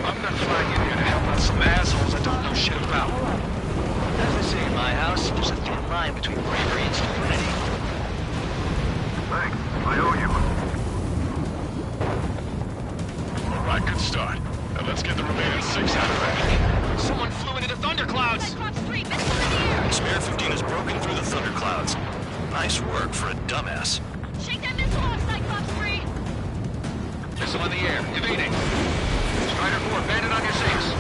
I'm not flying in here to help out some assholes I don't know shit about. As they say in my house, there's a thin line between bravery and stupidity. Thanks. I owe you. All right, good start. Now let's get the remaining 6 out of there. Someone flew into the thunderclouds! Spare 15 has broken through the thunderclouds. Nice work for a dumbass. Shake that missile off, Cyclops 3! Missile in the air, evading. Strider 4, bandit on your 6.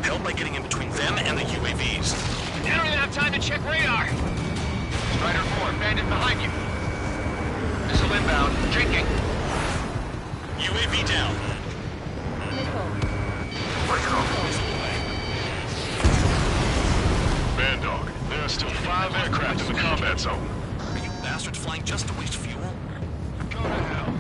Help by getting in between them and the UAVs. You don't even have time to check radar. Strider 4, bandit behind you. Missile inbound, drinking. UAV down. Man Dog, there are still 5 aircraft in the combat zone. Are you bastards flying just to waste fuel? Go to hell.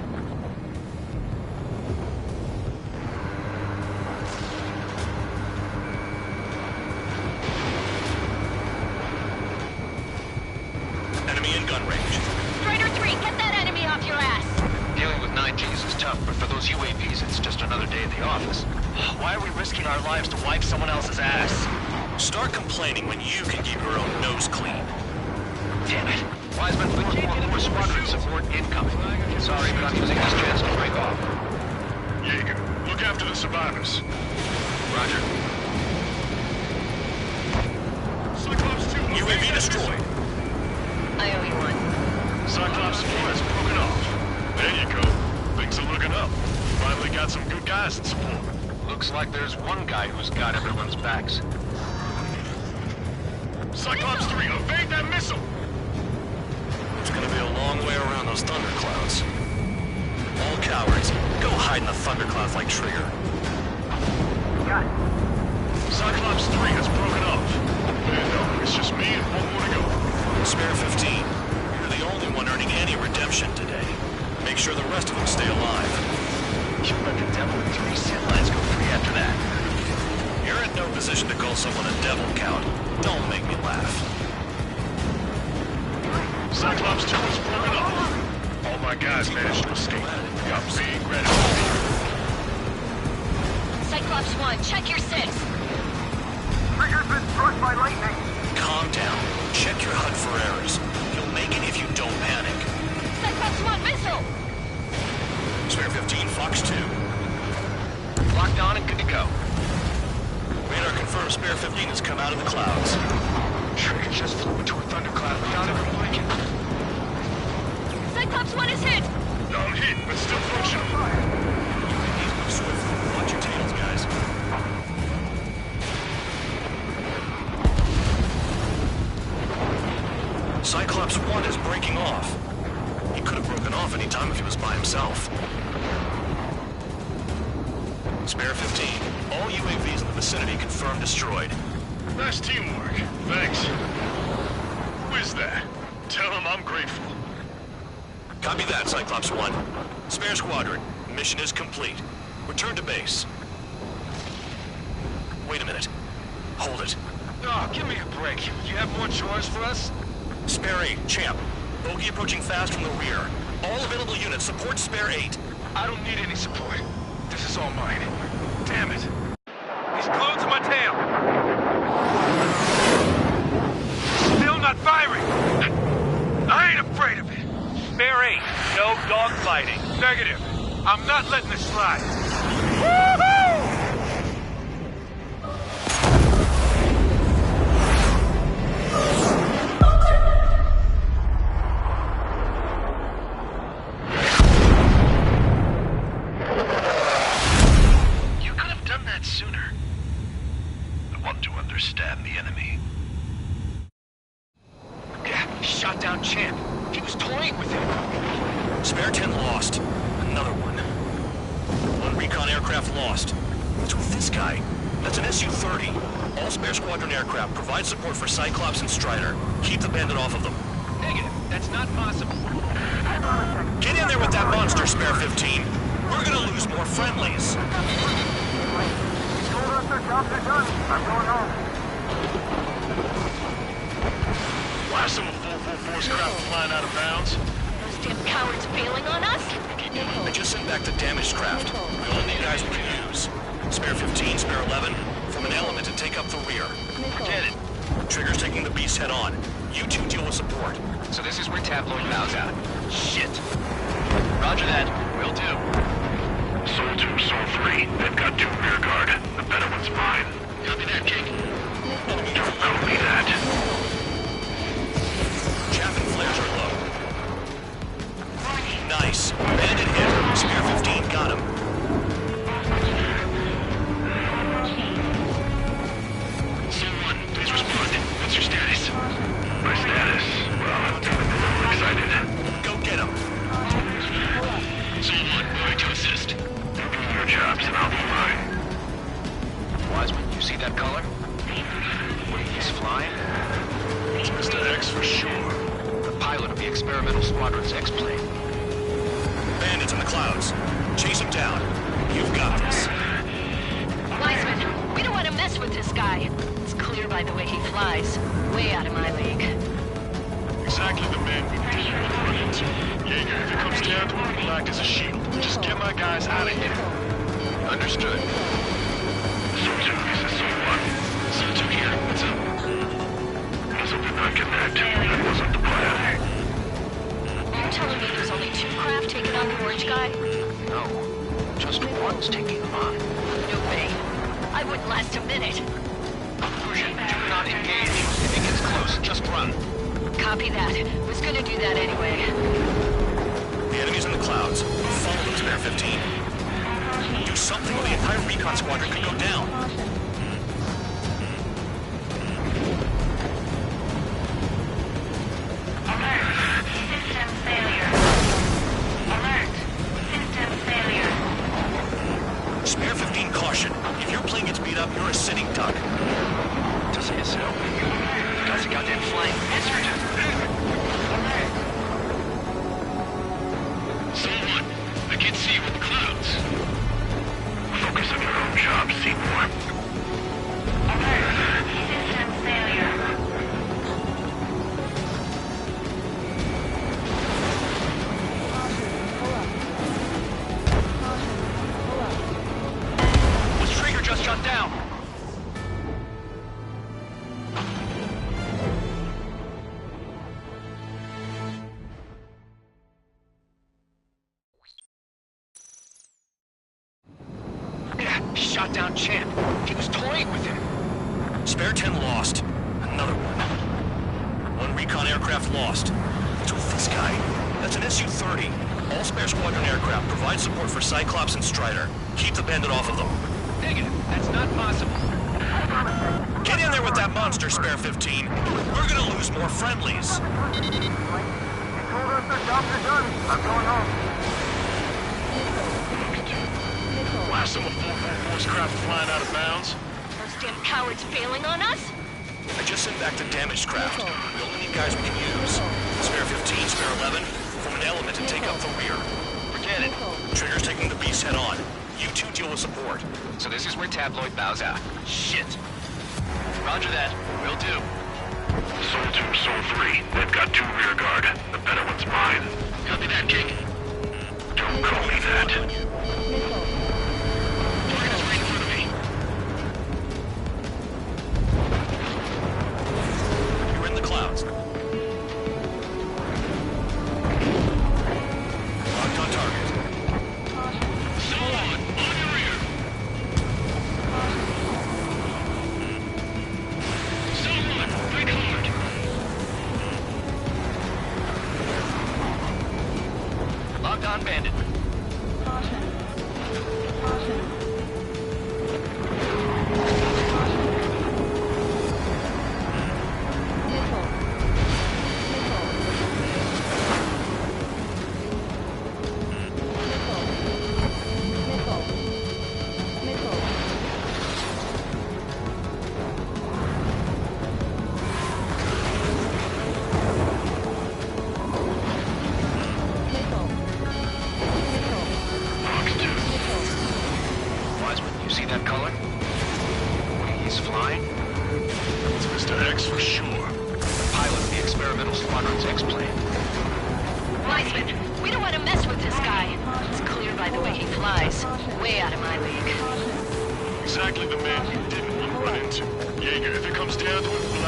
Enemy in gun range. Strider 3, get that enemy off your ass! Dealing with 9Gs is tough, but for those UAVs, it's just another day at the office. Why are we risking our lives to wipe someone else's ass? Start complaining when you can keep your own nose clean. Damn it. Wiseman 444 squadron support incoming. Sorry, but I'm using this chance to break off. Jaeger, look after the survivors. Roger. Cyclops 2, UAV destroyed. I owe you one. Cyclops 4 has broken off. There you go. Things are looking up. Finally got some good guys in support. Looks like there's one guy who's got everyone's backs. Cyclops 3, evade that missile! It's gonna be a long way around those thunderclouds. All cowards, go hide in the thunderclouds like Trigger. Got it. Cyclops 3 has broken off. Man, no, it's just me and one more to go. Spare 15, you're the only one earning any redemption today. Make sure the rest of them stay alive. You let the devil and 3 sin lines go free after that. You're in no position to call someone a devil, Count. Don't make me laugh. Cyclops 2 has broken off. All my guys managed to escape. I'm being gratified. Cyclops 1, check your 6. Trigger's been struck by lightning. Calm down. Check your HUD for errors. You'll make it if you don't panic. Cyclops 1, missile! Spare 15, Fox 2. Locked on and good to go. Radar confirms Spare 15 has come out of the clouds. Trigger just flew into a thundercloud without even blinking. Cyclops 1 is hit! I'm hit, but still functional. Watch your tails, guys. Cyclops 1 is breaking off. He could have broken off any time if he was by himself. Spare 15. All UAVs in the vicinity confirmed destroyed. Nice teamwork. Thanks. Who is that? Tell him I'm grateful. Copy that, Cyclops 1. Spare Squadron. Mission is complete. Return to base. Wait a minute. Hold it. Oh, give me a break. You have more chores for us? Spare 8, Champ. Bogey approaching fast from the rear. All available units support Spare 8. I don't need any support. This is all mine. Damn it. He's glued to my tail. Still not firing. I ain't afraid of it. Spare 8, no dogfighting. Negative. I'm not letting this slide. Woohoo! You could have done that sooner. I want to understand the enemy. Yeah, he shot down Champ. He was toying with him. Spare 10 lost. Another one. One recon aircraft lost. What's with this guy? That's an Su-30. All Spare Squadron aircraft provide support for Cyclops and Strider. Keep the bandit off of them. Negative. That's not possible. Get in there with that monster, Spare 15. We're gonna lose more friendlies. Told us their jobs are done. I'm going home. Why some 444's craft flying out of bounds? Those damn cowards bailing on us? I just sent back the damaged craft. We only need guys we can use. Spare 15, spare 11, form an element and take up the rear. Forget it. Trigger's taking the beast head on. You two deal with support. So this is where Tabloid bows out. Shit. Roger that. Will do. Soul 2, Soul 3. They've got 2 rear guard. The better one's mine. Copy that, King. Don't call me that. Chaff and flares are low. Nice. Bandit hit. Spear 15 got him. Soul 1, please respond. What's your status? My status? Well, I'm feeling a little excited. Go get him. Soul 1, going to assist. You do your jobs and I'll do mine. Wiseman, you see that color? He's flying? It's Mr. X for sure. The pilot of the experimental squadron's X-plane. Bandits in the clouds. Chase him down. You've got this. Wiseman, we don't want to mess with this guy. It's clear by the way he flies. Way out of my league. Exactly the man we didn't run into. Jaeger, if it comes down to it, we'll act as a shield. Just get my guys out of here. Understood. Soul 2, this is Soul 1. Soul 2 here. What's up? Missile did not connect. That wasn't the plan. You're telling me there's only 2 craft taking on the orange guy? No. Just one's taking them on. No way. I wouldn't last a minute. Conclusion, do not engage. If he gets close, just run. Copy that. Was gonna do that anyway. The enemy's in the clouds. Follow them, Spare 15. Do something or the entire recon squadron could go down. Alert! System failure. Alert! System failure. Spare 15, caution. If your plane gets beat up, you're a sitting duck. To say so. The guy's a goddamn flying lizard. Soul 1, I can't see you with the clouds. Focus on your own job, Seymour. Alert! System failure. Was Trigger just shot down? Shot down Champ. He was toying with him. Spare 10 lost. Another one. One recon aircraft lost. What's with this guy? That's an Su-30. All spare squadron aircraft provide support for Cyclops and Strider. Keep the bandit off of them. Negative. That's not possible. Get in there with that monster, Spare 15. We're gonna lose more friendlies. They told us the jobs are done. I'm going home. Why some 444's craft flying out of bounds? Those damn cowards bailing on us? I just sent back the damaged craft. We only need guys we can use. Spare 15, spare 11, form an element and take up the rear. Forget it. Trigger's taking the beast head on. You two deal with support. So this is where Tabloid bows out. Shit. Roger that. Will do. Soul 2, Soul 3. They've got 2 rear guard. The better one's mine. Copy that, King. Don't call me that. Target is right in front of me. You're in the clouds. Locked on target. Soul 1, on your rear. Soul 1, break hard. Locked on Bandit.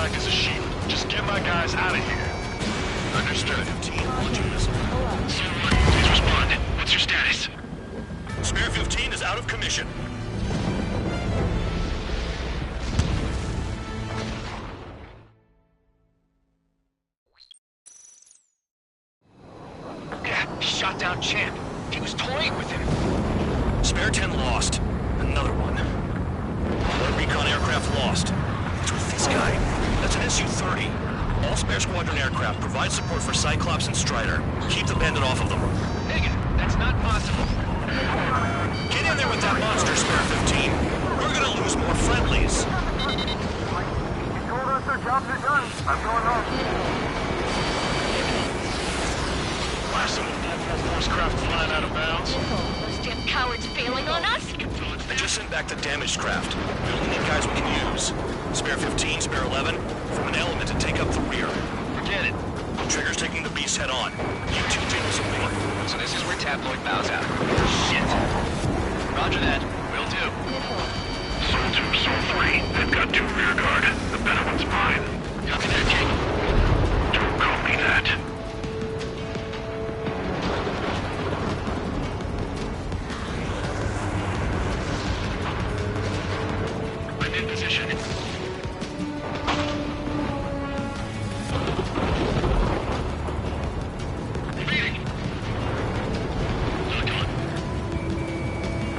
black as a sheep. Just get my guys out of here. Understood. 15, launching missile. Please respond. What's your status? Spare 15 is out of commission. Yeah, shot down Champ. He was toying with him. Spare 10 lost. Another one. One recon aircraft lost. It's with this guy. That's an Su-30. All spare squadron aircraft provide support for Cyclops and Strider. Keep the bandit off of them. Negative. That's not possible. Get in there with that monster, Spare 15. We're gonna lose more friendlies. He told us their jobs are done. I'm going home. Why some force craft flying out of bounds? Those damn cowards failing on us? I just sent back the damaged craft. We only need guys we can use. Spare 15, Spare 11, from an element to take up the rear. Forget it. Trigger's taking the beast head on. You two deal with me. So this is where Tabloid bows out. Shit. Roger that. Will do. Soul 2, Soul 3. They've got 2 rear guard. The better one's mine. Copy that, King. Don't call me that. I'm in position.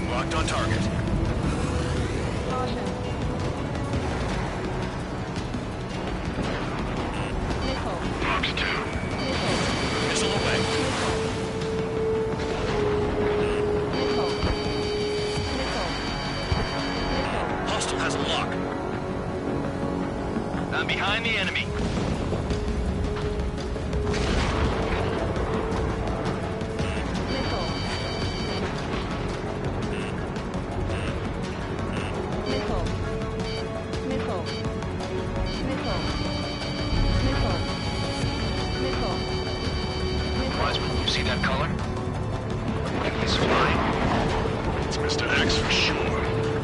Locked on target. Caution. Missile. Fox 2. Missile away. Missile. Missile. Hostile has a lock. I'm behind the enemy. Missile. Missile. Missile. Missile. Missile. Missile. Wiseman, you see that color? He's flying. It's Mr. X for sure.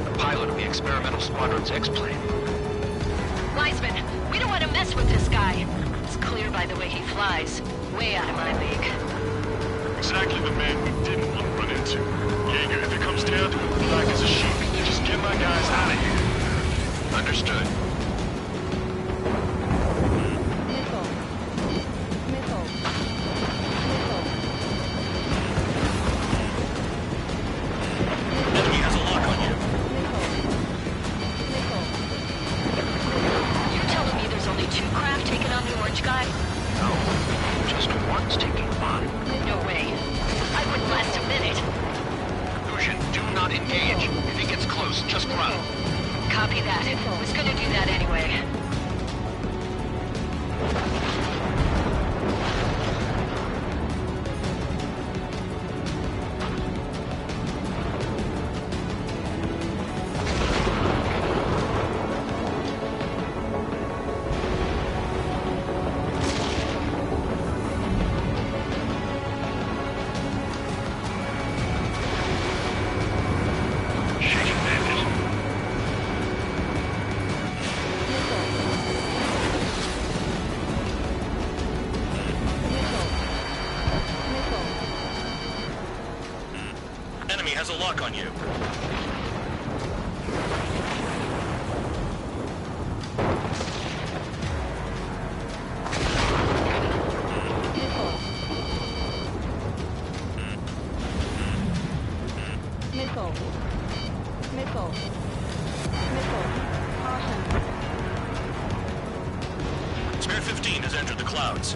The pilot of the experimental squadron's X-plane. Wiseman, we don't want to mess with this guy. It's clear by the way he flies. Way out of my league. Exactly the man we didn't want to run into. Jaeger, if it comes down to it, black as a sheep. Just get my guys out of here. Understood. Missile. Missile. Missile. Enemy has a lock on you. Missile. You're telling me there's only 2 craft taking on the orange guy? No, just one's taking mine. No way. I wouldn't last a minute. Lucian, do not engage. If he gets close, just run. Copy that. Was gonna do that anyway. Shaking bandit. Enemy has a lock on you. Missile. Missile. Missile. Caution. Spare 15 has entered the clouds.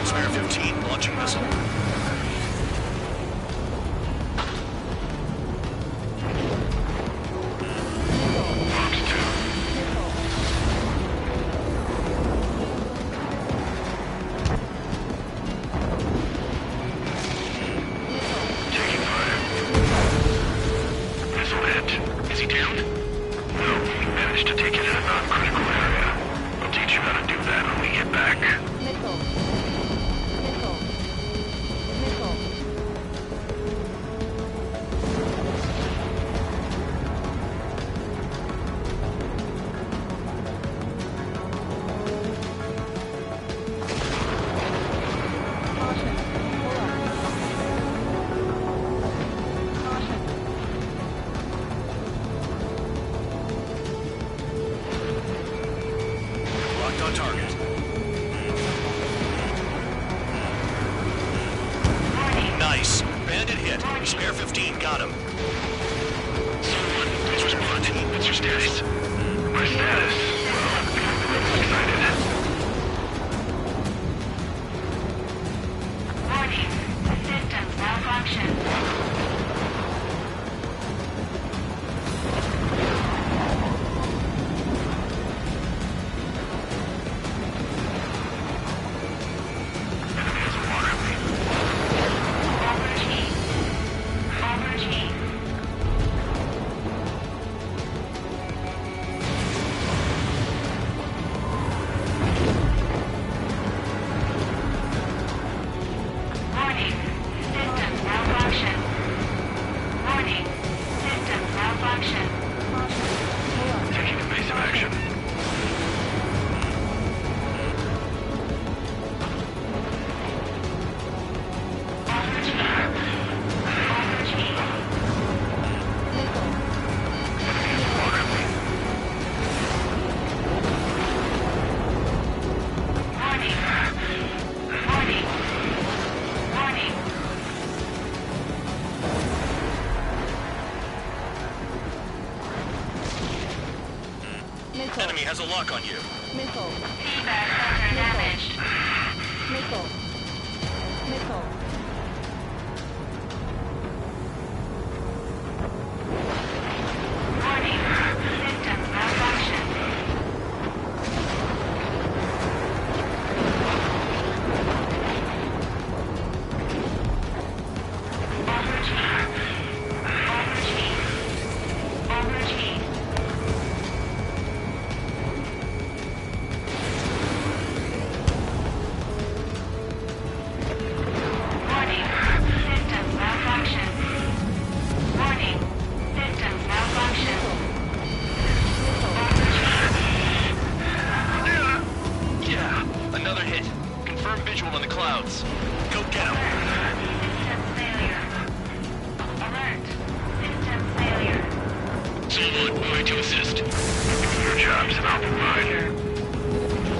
Spare 15 launching missile. Managed to take it in a non-critical area. I'll teach you how to do that on got him. Someone, please respond. What's your status? My status? Well, excited. Warning. System malfunction. Enemy has a lock on you. Missile. Feedback sensor damaged. Missile. Missile. Warning. System malfunction.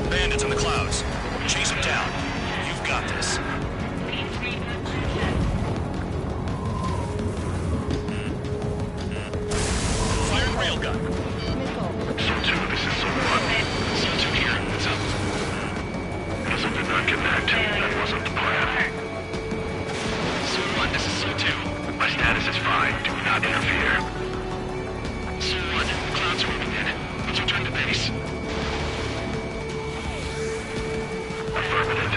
Bandits in the clouds. Chase them down. You've got this. Firing railgun. Seal 2, this is Zone 1. Seal 2 here. What's up? Guess did not connect. That wasn't the plan. Zone 1, this is Seal 2. My status is fine. Do not interfere. Zone 1, clouds are moving in. Let's return to base. Affirmative.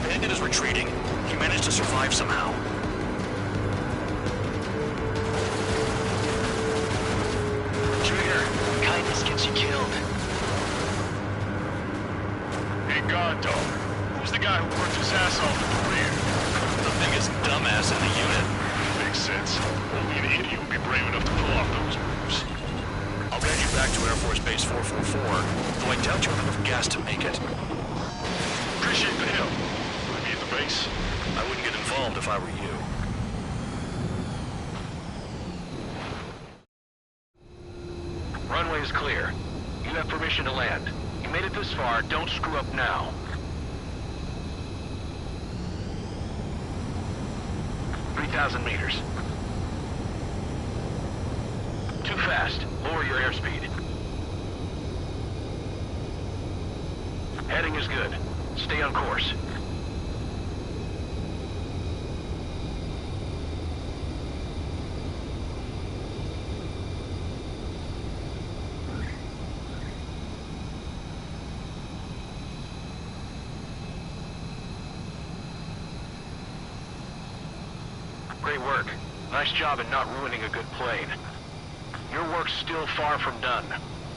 Bandit is retreating. He managed to survive somehow. Trigger, kindness gets you killed. Hey, God Dog. Who's the guy who worked his ass off at the rear? The biggest dumbass in the unit. Makes sense. Only an idiot would be brave enough to pull off those moves. I'll guide you back to Air Force Base 444, though I doubt you have enough gas to make it. Appreciate the help. Will I be at the base? I wouldn't get involved if I were you. Runway is clear. You have permission to land. You made it this far, don't screw up now. 3,000 meters. Too fast. Lower your airspeed. Heading is good. Stay on course. Great work. Nice job in not ruining a good plane. Your work's still far from done.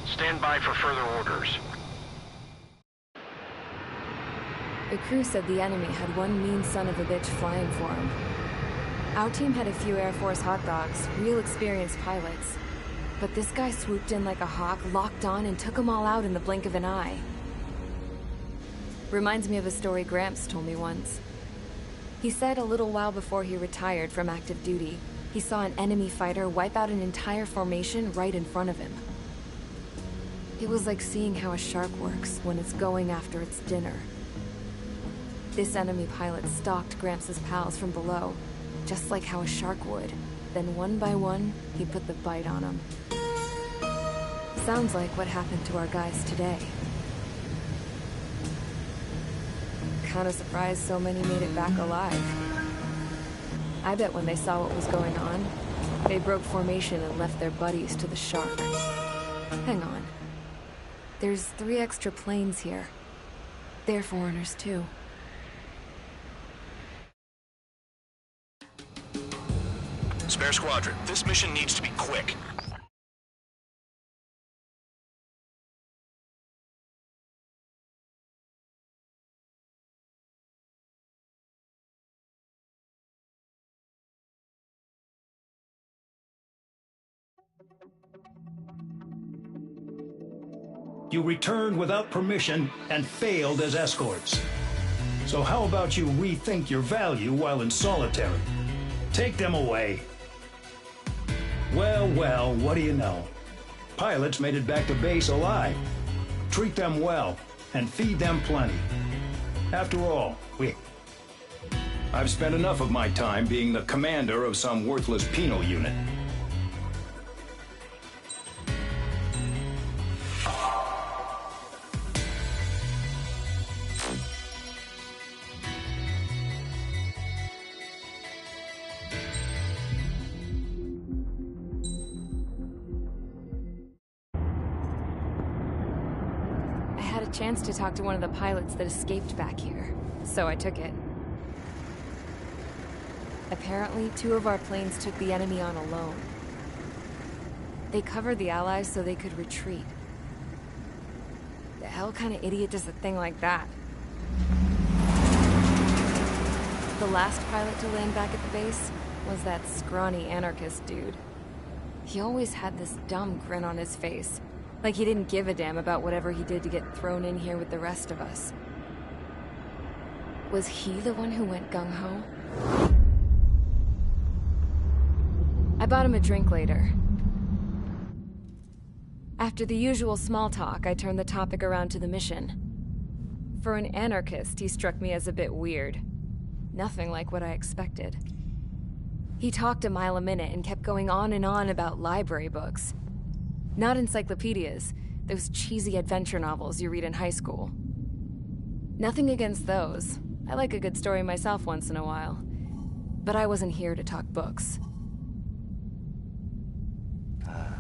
Stand by for further orders. The crew said the enemy had one mean son of a bitch flying for him. Our team had a few Air Force hot dogs, real experienced pilots. But this guy swooped in like a hawk, locked on, and took them all out in the blink of an eye. Reminds me of a story Gramps told me once. He said a little while before he retired from active duty, he saw an enemy fighter wipe out an entire formation right in front of him. It was like seeing how a shark works when it's going after its dinner. This enemy pilot stalked Gramps' pals from below, just like how a shark would. Then one by one, he put the bite on them. Sounds like what happened to our guys today. Kinda surprised so many made it back alive. I bet when they saw what was going on, they broke formation and left their buddies to the shark. Hang on. There's 3 extra planes here. They're foreigners too. Spare squadron, this mission needs to be quick. You returned without permission and failed as escorts. So how about you rethink your value while in solitary? Take them away. Well, well, what do you know? Pilots made it back to base alive. Treat them well and feed them plenty. After all, I've spent enough of my time being the commander of some worthless penal unit. Chance to talk to one of the pilots that escaped back here, so I took it. Apparently, 2 of our planes took the enemy on alone. They covered the Allies so they could retreat. The hell kind of idiot does a thing like that? The last pilot to land back at the base was that scrawny anarchist dude. He always had this dumb grin on his face. Like he didn't give a damn about whatever he did to get thrown in here with the rest of us. Was he the one who went gung-ho? I bought him a drink later. After the usual small talk, I turned the topic around to the mission. For an anarchist, he struck me as a bit weird. Nothing like what I expected. He talked a mile a minute and kept going on and on about library books. Not encyclopedias, those cheesy adventure novels you read in high school. Nothing against those. I like a good story myself once in a while. But I wasn't here to talk books.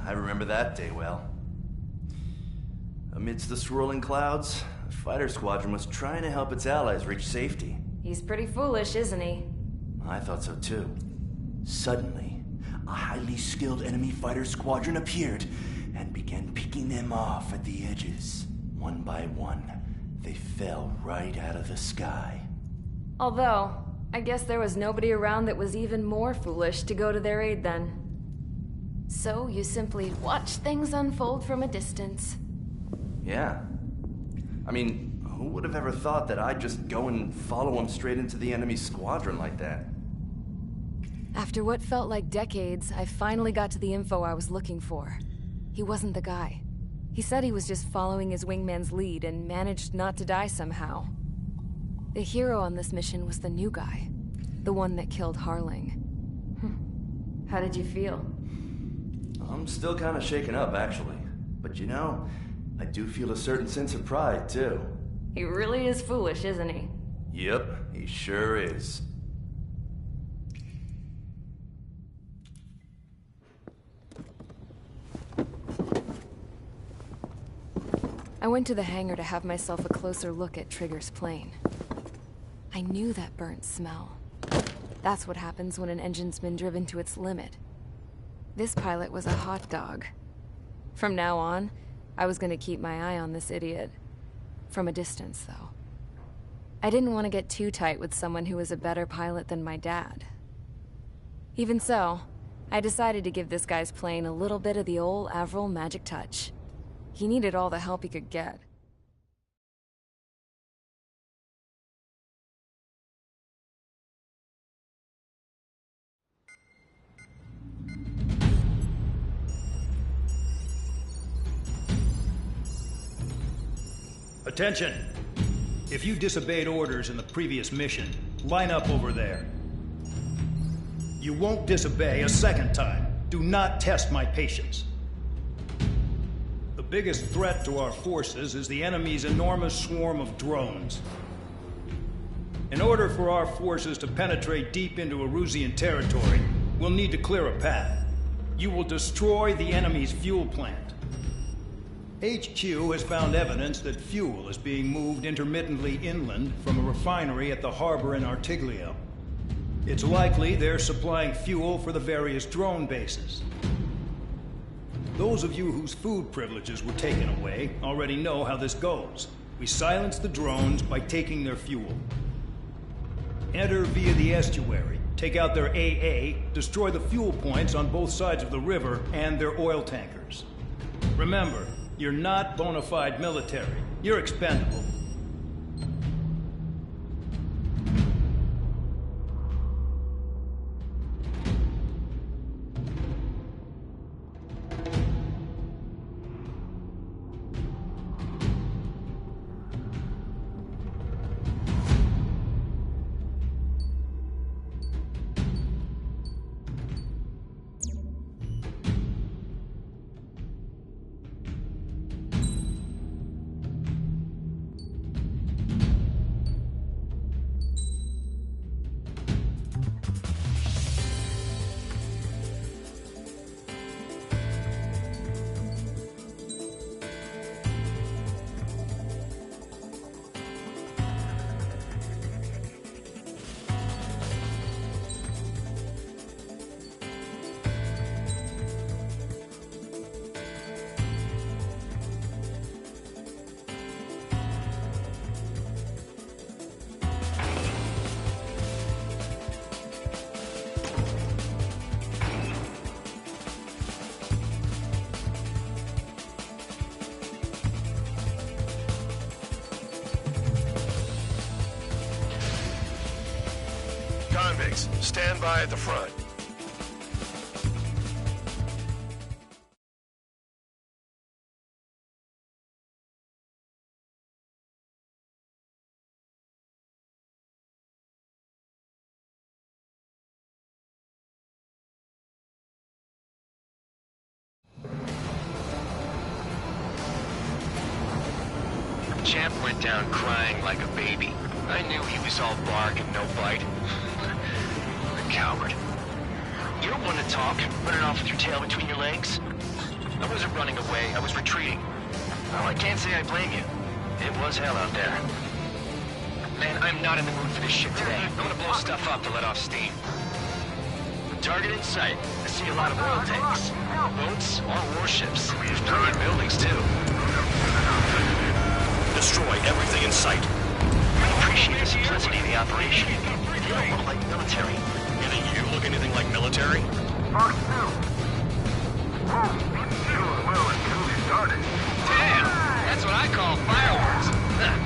I remember that day well. Amidst the swirling clouds, a fighter squadron was trying to help its allies reach safety. He's pretty foolish, isn't he? I thought so too. Suddenly, a highly skilled enemy fighter squadron appeared and began picking them off at the edges. One by one, they fell right out of the sky. Although, I guess there was nobody around that was even more foolish to go to their aid then. So you simply watch things unfold from a distance. Yeah. I mean, who would have ever thought that I'd just go and follow him straight into the enemy squadron like that? After what felt like decades, I finally got to the info I was looking for. He wasn't the guy. He said he was just following his wingman's lead and managed not to die somehow. The hero on this mission was the new guy. The one that killed Harling. How did you feel? I'm still kind of shaken up, actually. But you know, I do feel a certain sense of pride, too. He really is foolish, isn't he? Yep, he sure is. I went to the hangar to have myself a closer look at Trigger's plane. I knew that burnt smell. That's what happens when an engine's been driven to its limit. This pilot was a hot dog. From now on, I was gonna keep my eye on this idiot. From a distance, though. I didn't want to get too tight with someone who was a better pilot than my dad. Even so, I decided to give this guy's plane a little bit of the old Avril magic touch. He needed all the help he could get. Attention! If you disobeyed orders in the previous mission, line up over there. You won't disobey a second time. Do not test my patience. The biggest threat to our forces is the enemy's enormous swarm of drones. In order for our forces to penetrate deep into Erusian territory, we'll need to clear a path. You will destroy the enemy's fuel plant. HQ has found evidence that fuel is being moved intermittently inland from a refinery at the harbor in Artiglio. It's likely they're supplying fuel for the various drone bases. Those of you whose food privileges were taken away already know how this goes. We silence the drones by taking their fuel. Enter via the estuary, take out their AA, destroy the fuel points on both sides of the river and their oil tankers. Remember, you're not bona fide military. You're expendable. Convicts, stand by at the front. Champ went down crying like a baby. I knew he was all bark and no bite. The coward. You don't want to talk, running off with your tail between your legs? I wasn't running away, I was retreating. Well, I can't say I blame you. It was hell out there. Man, I'm not in the mood for this shit today. I'm gonna blow stuff up to let off steam. Target in sight. I see a lot of oil tanks. Boats or warships. There's plenty of buildings, too. Destroy everything in sight. I appreciate the simplicity of the operation. You don't look like military. You think you look anything like military? Mark 2. Sure will until we started. Damn! That's what I call fireworks. Yeah!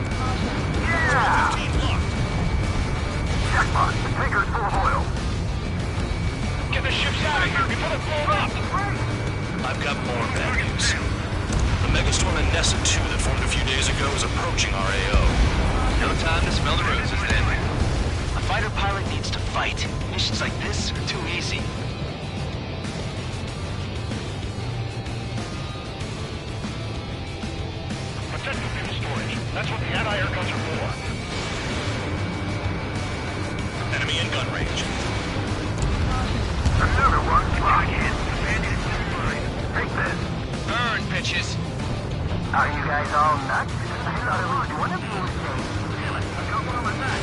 15 locked. Jackpot, the tanker's full of oil. Get the ships out of here before they blow up! I've got more bad news. The megastorm in Nessa 2 that formed a few days ago is approaching our AO. No time to smell the roses then. A fighter pilot needs to fight. Missions like this are too easy. Protect the fuel storage. That's what the anti-air guns are for. Enemy in gun range. Another one. Lock in. Take this. Burn, bitches. Are you guys all nuts? I thought it was one of you was safe. Really? I got one on my back.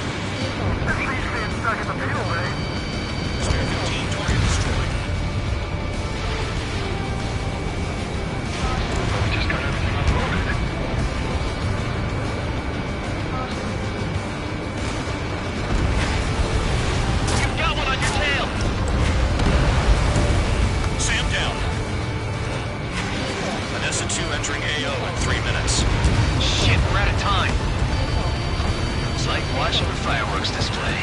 At least being stuck in the fuel bay. Spare 15 target destroyed. We just got everything unloaded. You've got one on your tail. Sam down. Nessa 2 entering AO in 3 minutes. Shit, we're out of time. It's like watching a fireworks display.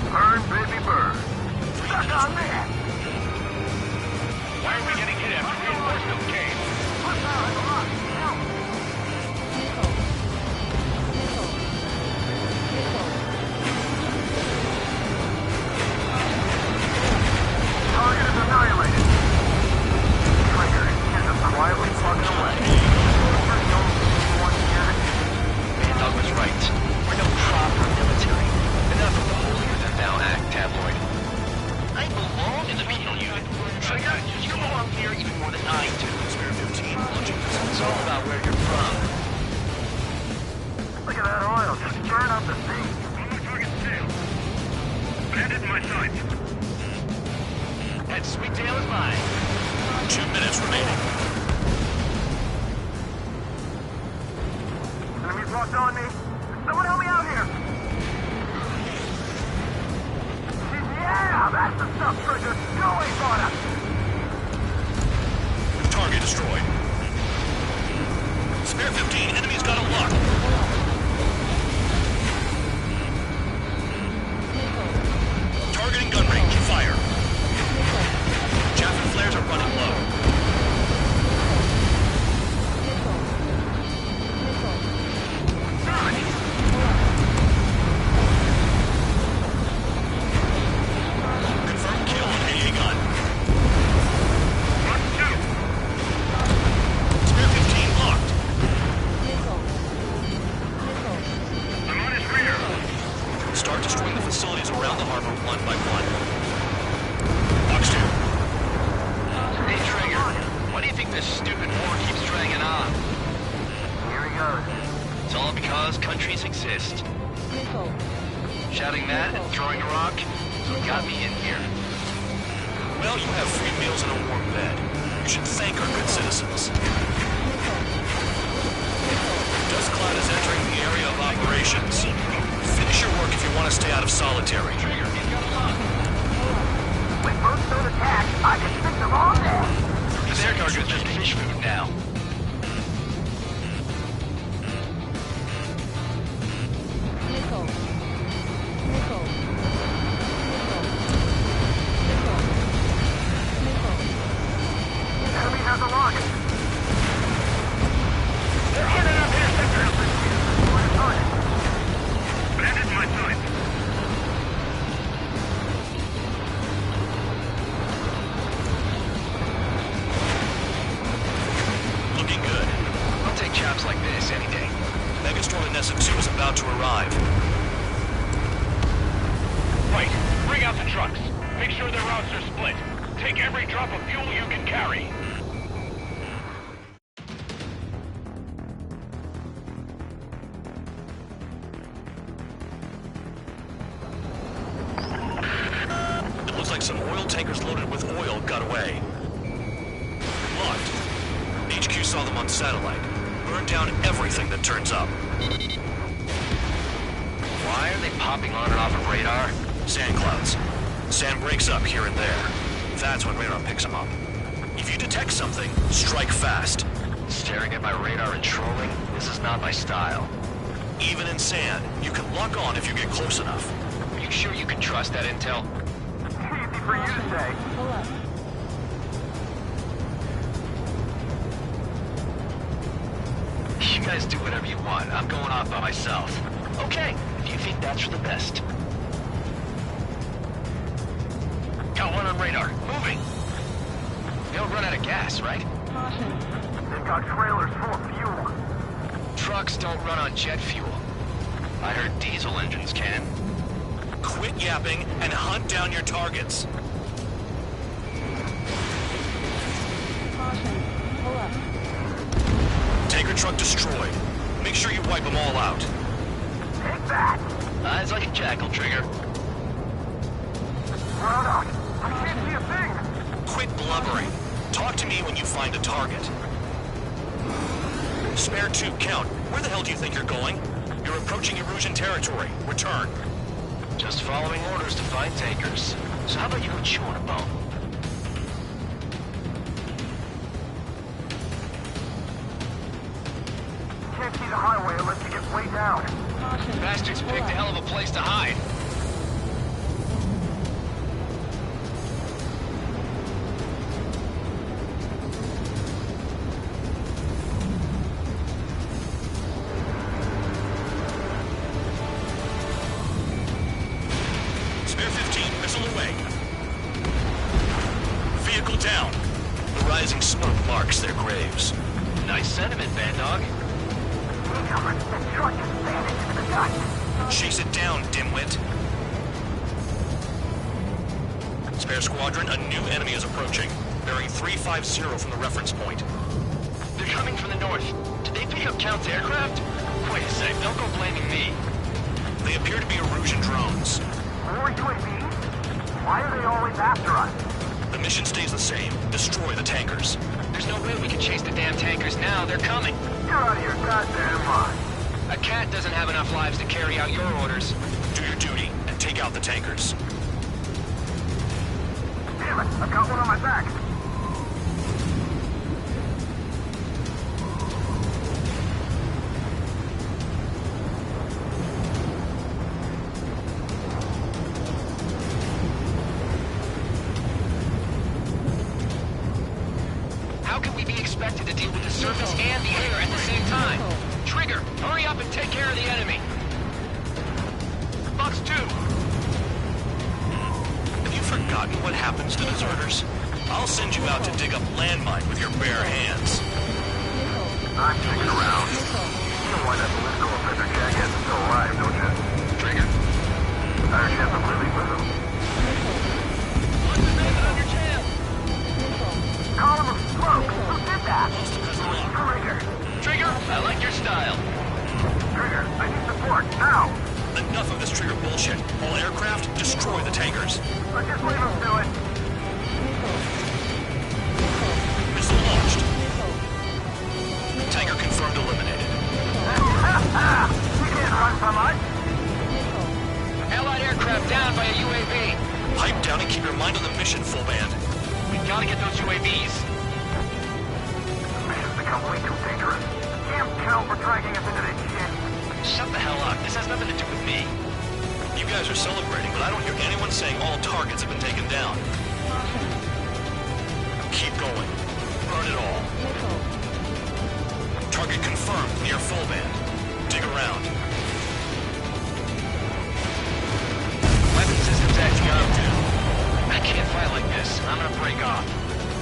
Burn, baby, burn. Stuck on that. Why are we getting hit after reinforcements came? What's out of the lock? Help. troops remaining. Enemies locked on me. Someone help me out here. Yeah, that's the stuff, Trigger. Go away, Barda. Target destroyed. Spare 15, enemy's got a lock. Targeting gun range, fire. Chaff and flares are running low. Confirmed kill on AA gun. Spare 15 locked. I'm on his rear. Start destroying the facilities around the harbor one by one. Box 2. Hey, Trigger. Why do you think this stupid war keeps dragging on? Here he goes. It's all because countries exist. Shouting that and throwing a rock got me in here. Well, you have free meals and a warm bed. You should thank our good citizens. Dust Cloud is entering the area of operations. Finish your work if you want to stay out of solitary. When first don't attack, I can fix them all day. These air cargo's just fish food now. Enemy has a lock. They're heading up here, Sector. Bandit my sight. Looking good. I'll take chops like this any day. Megastorm in Nessa 2 is about to arrive. Wait, bring out the trucks. Make sure their routes are split. Take every drop of fuel you can carry. It looks like some oil tankers loaded with oil got away. Locked. HQ saw them on satellite. Burn down everything that turns up. Why are they popping on and off of radar? Sand clouds. Sand breaks up here and there. That's when radar picks them up. If you detect something, strike fast. Staring at my radar and trolling? This is not my style. Even in sand, you can lock on if you get close enough. Are you sure you can trust that intel? Easy for you to say. You guys do whatever you want. I'm going off by myself. Okay, if you think that's for the best. Got one on radar. Moving. They don't run out of gas, right? They've got trailers full of fuel. Trucks don't run on jet fuel. I heard diesel engines can. Quit yapping and hunt down your targets. Tanker truck destroyed. Make sure you wipe them all out. Take that. Eyes like a jackal, Trigger. Run I can't see a thing. Quit blubbering. Talk to me when you find a target. Spare 2, count. Where the hell do you think you're going? You're approaching Erusian territory. Return. Just following orders to find tankers. So how about you go chew on a bone? Can't see the highway unless you get way down. Bastards picked a hell of a place to hide. Spare 15, missile away. Vehicle down. The rising smoke marks their graves. Nice sentiment, Bandog. The truck is vanished in the dust. Chase it down, dimwit. Spare squadron, a new enemy is approaching. Bearing 350 from the reference point. They're coming from the north. Did they pick up Count's aircraft? Wait a sec, don't go blaming me. They appear to be Erusian drones. More UAVs? Why are they always after us? The mission stays the same. Destroy the tankers. There's no way we can chase the damn tankers now. They're coming. You're out of your goddamn mind. A cat doesn't have enough lives to carry out your orders. Do your duty and take out the tankers. Damn it, I've got one on my back. How can we be expected to deal with the surface and the air at the same time? Trigger, hurry up and take care of the enemy. Fox 2. Have you forgotten what happens to deserters? I'll send you out to dig up landmine with your bare hands. I'm sticking around. You know why that political offender jackass is still alive, don't you? Trigger. Better chance of living with him. What's the name on your tail? Column of smoke! Who did that? Trigger! Trigger, I like your style. Trigger, I need support, now! Enough of this trigger bullshit. All aircraft, destroy the tankers. Let's just leave him to it. Missile launched. Tanker confirmed eliminated. You can't run from us! Allied aircraft down by a UAV. Pipe down and keep your mind on the mission, full band. We gotta get those UAVs. The mission's become way too dangerous. Can't count for dragging us into this shit. Shut the hell up. This has nothing to do with me. You guys are celebrating, but I don't hear anyone saying all targets have been taken down. Keep going. Burn it all. Target confirmed near full band. Dig around. Weapon systems at go. I can't fight like this. I'm gonna break off.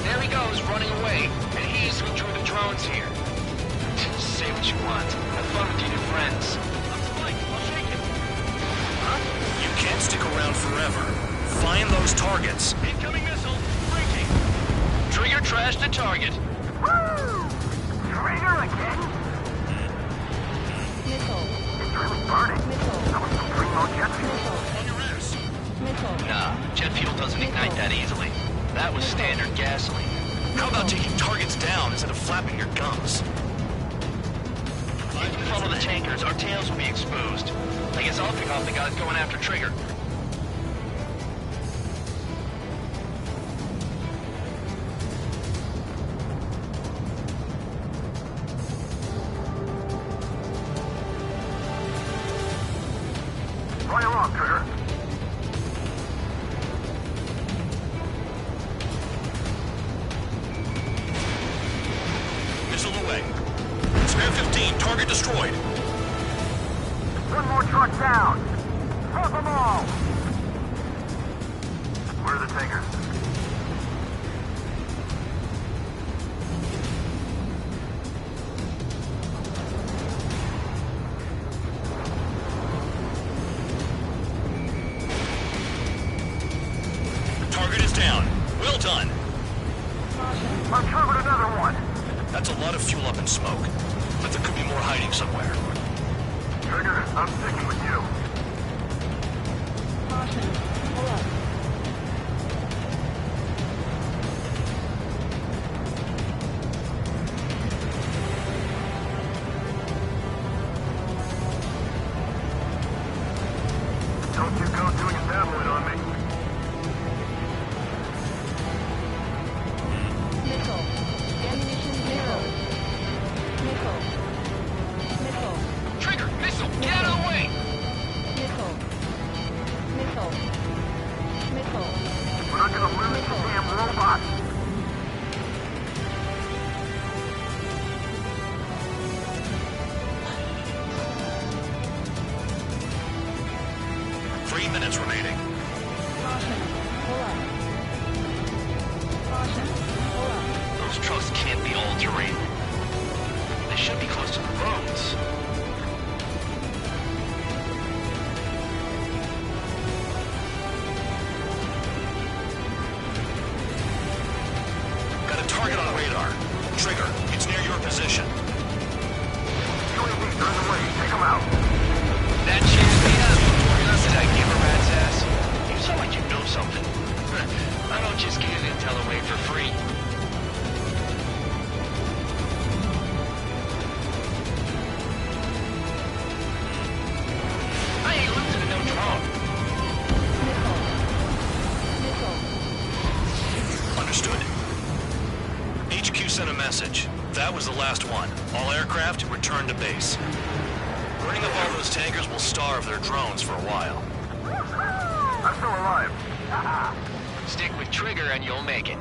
There he goes, running away. And he's who drew the drones here. Say what you want. Have fun with your new friends. I'm Spike. I'll shake it. Huh? You can't stick around forever. Find those targets. Incoming missile. Breaking. Trigger trashed the target. Woo! Trigger again? It's really burning. That was some primo jet fuel. On your ass. Nah, jet fuel doesn't ignite that easily. That was standard gasoline. How about taking targets down instead of flapping your gums? If we follow the tankers, our tails will be exposed. I guess I'll pick off the guys going after Trigger. Right along, Trigger. Missile away. Spare 15, target destroyed. One more truck down. Drop them all. Where are the tankers? Target is down. Well done. Uncovered another one. That's a lot of fuel up in smoke. But there could be more hiding somewhere. Trigger, I'm sticking with you. Don't you go doing a tabloid on me. Trigger, missile, get out of the way! We're not gonna lose the damn robot. Three minutes remaining. Those trucks can't be all-terrain. They should be close to the roads. Got a target on radar. Trigger, it's near your position. UAVs are in the way. Take them out. That cheers me up. Did I give a rat's ass? You sound like you know something. I don't just give intel away for free. That was the last one. All aircraft, return to base. Burning up all those tankers will starve their drones for a while. I'm still alive. Stick with Trigger and you'll make it.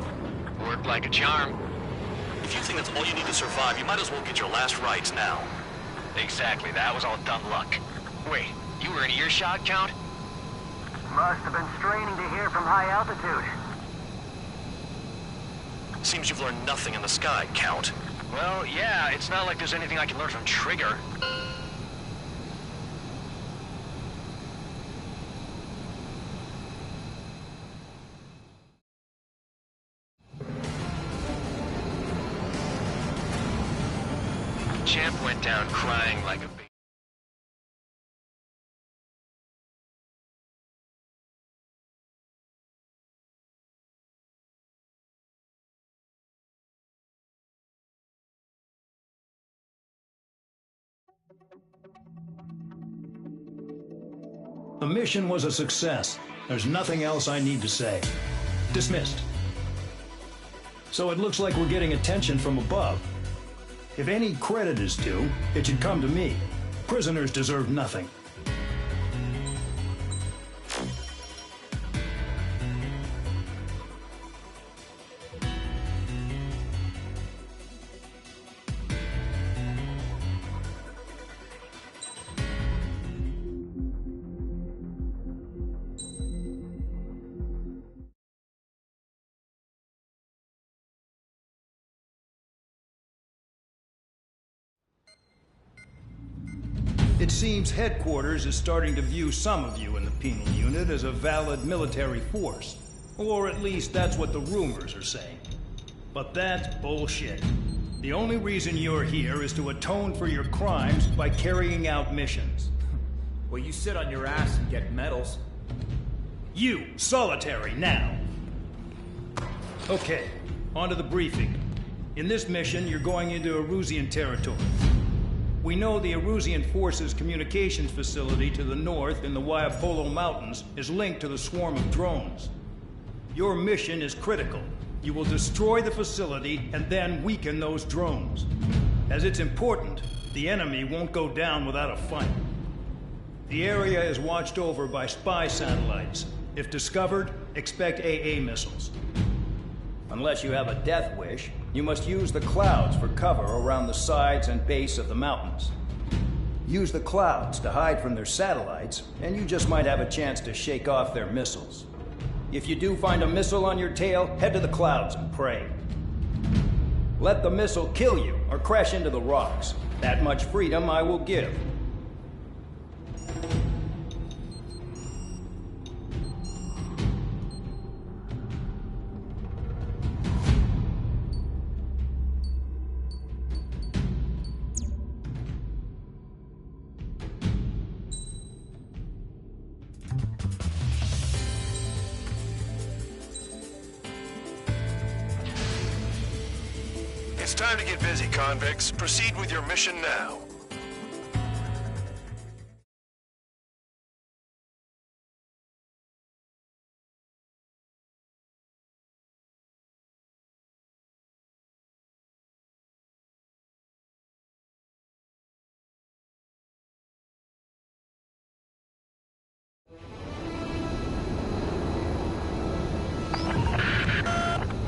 Work like a charm. If you think that's all you need to survive, you might as well get your last rites now. Exactly, that was all dumb luck. Wait, you were in earshot, Count? Must have been straining to hear from high altitude. Seems you've learned nothing in the sky, Count. Well, yeah, it's not like there's anything I can learn from Trigger. Champ went down crying like a baby. The mission was a success. There's nothing else I need to say. Dismissed. So it looks like we're getting attention from above. If any credit is due, it should come to me. Prisoners deserve nothing. It seems headquarters is starting to view some of you in the penal unit as a valid military force. Or at least that's what the rumors are saying. But that's bullshit. The only reason you're here is to atone for your crimes by carrying out missions. Well, you sit on your ass and get medals. You, solitary, now. Okay, on to the briefing. In this mission, you're going into Erusian territory. We know the Erusian Forces communications facility to the north in the Waiapolo Mountains is linked to the swarm of drones. Your mission is critical. You will destroy the facility and then weaken those drones. As it's important, the enemy won't go down without a fight. The area is watched over by spy satellites. If discovered, expect AA missiles. Unless you have a death wish, you must use the clouds for cover around the sides and base of the mountains. Use the clouds to hide from their satellites, and you just might have a chance to shake off their missiles. If you do find a missile on your tail, head to the clouds and pray. Let the missile kill you or crash into the rocks. That much freedom I will give. It's time to get busy, convicts. Proceed with your mission now.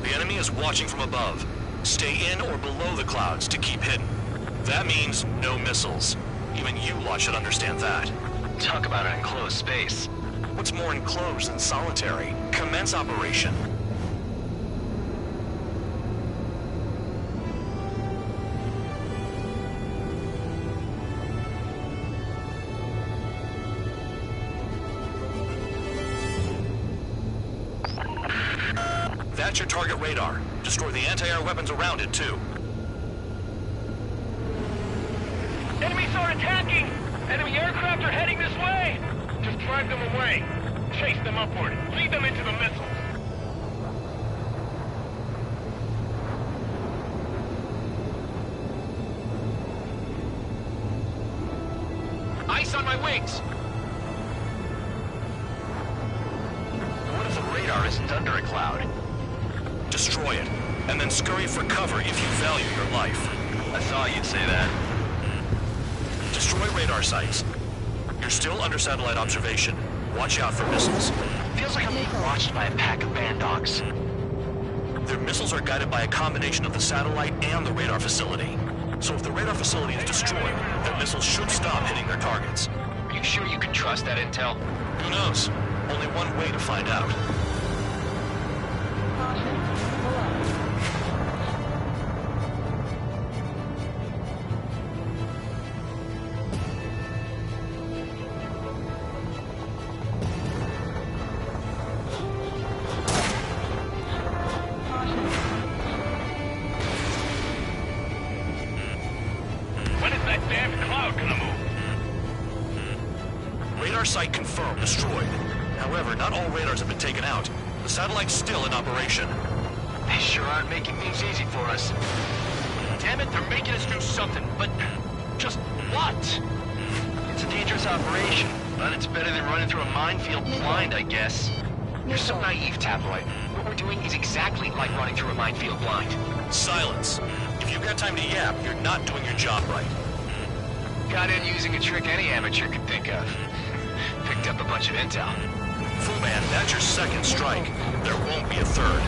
The enemy is watching from above. Stay in or below the clouds to keep hidden. That means no missiles. Even you lot should understand that. Talk about an enclosed space. What's more enclosed than solitary? Commence operation. That's your target radar. Destroy the anti-air weapons around it, too. Enemies are attacking! Enemy aircraft are heading this way! Just drive them away. Chase them upward. Lead them into the missiles. Ice on my wings! What if the radar isn't under a cloud? Destroy it, and then scurry for cover if you value your life. I thought you'd say that. Destroy radar sites. You're still under satellite observation. Watch out for missiles. Feels like I'm being watched by a pack of band dogs. Their missiles are guided by a combination of the satellite and the radar facility. So if the radar facility is destroyed, their missiles should stop hitting their targets. Are you sure you can trust that intel? Who knows? Only one way to find out. When is that damn cloud gonna move? Radar site confirmed destroyed. However, not all radars have been taken out. The satellite's still in operation. They sure aren't making things easy for us. Damn it, they're making us do something, but just what? It's a dangerous operation, but it's better than running through a minefield blind, I guess. You're so naive, Tabloid. What we're doing is exactly like running through a minefield blind. Silence. If you've got time to yap, you're not doing your job right. Got in using a trick any amateur could think of. Picked up a bunch of intel. Full man, that's your second strike. There won't be a third.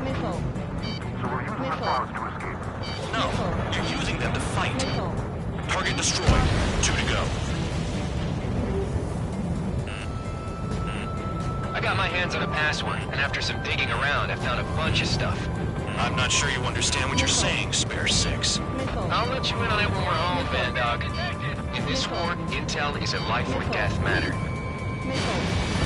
Missile. So we're using the clouds to escape. No, you're using them to fight. Target destroyed. 2 to go. I got my hands on a password, and after some digging around, I found a bunch of stuff. I'm not sure you understand what you're saying, Spare 6. I'll let you in on it when we're home, Band Dog. In this war, intel is a life or death matter. Missile.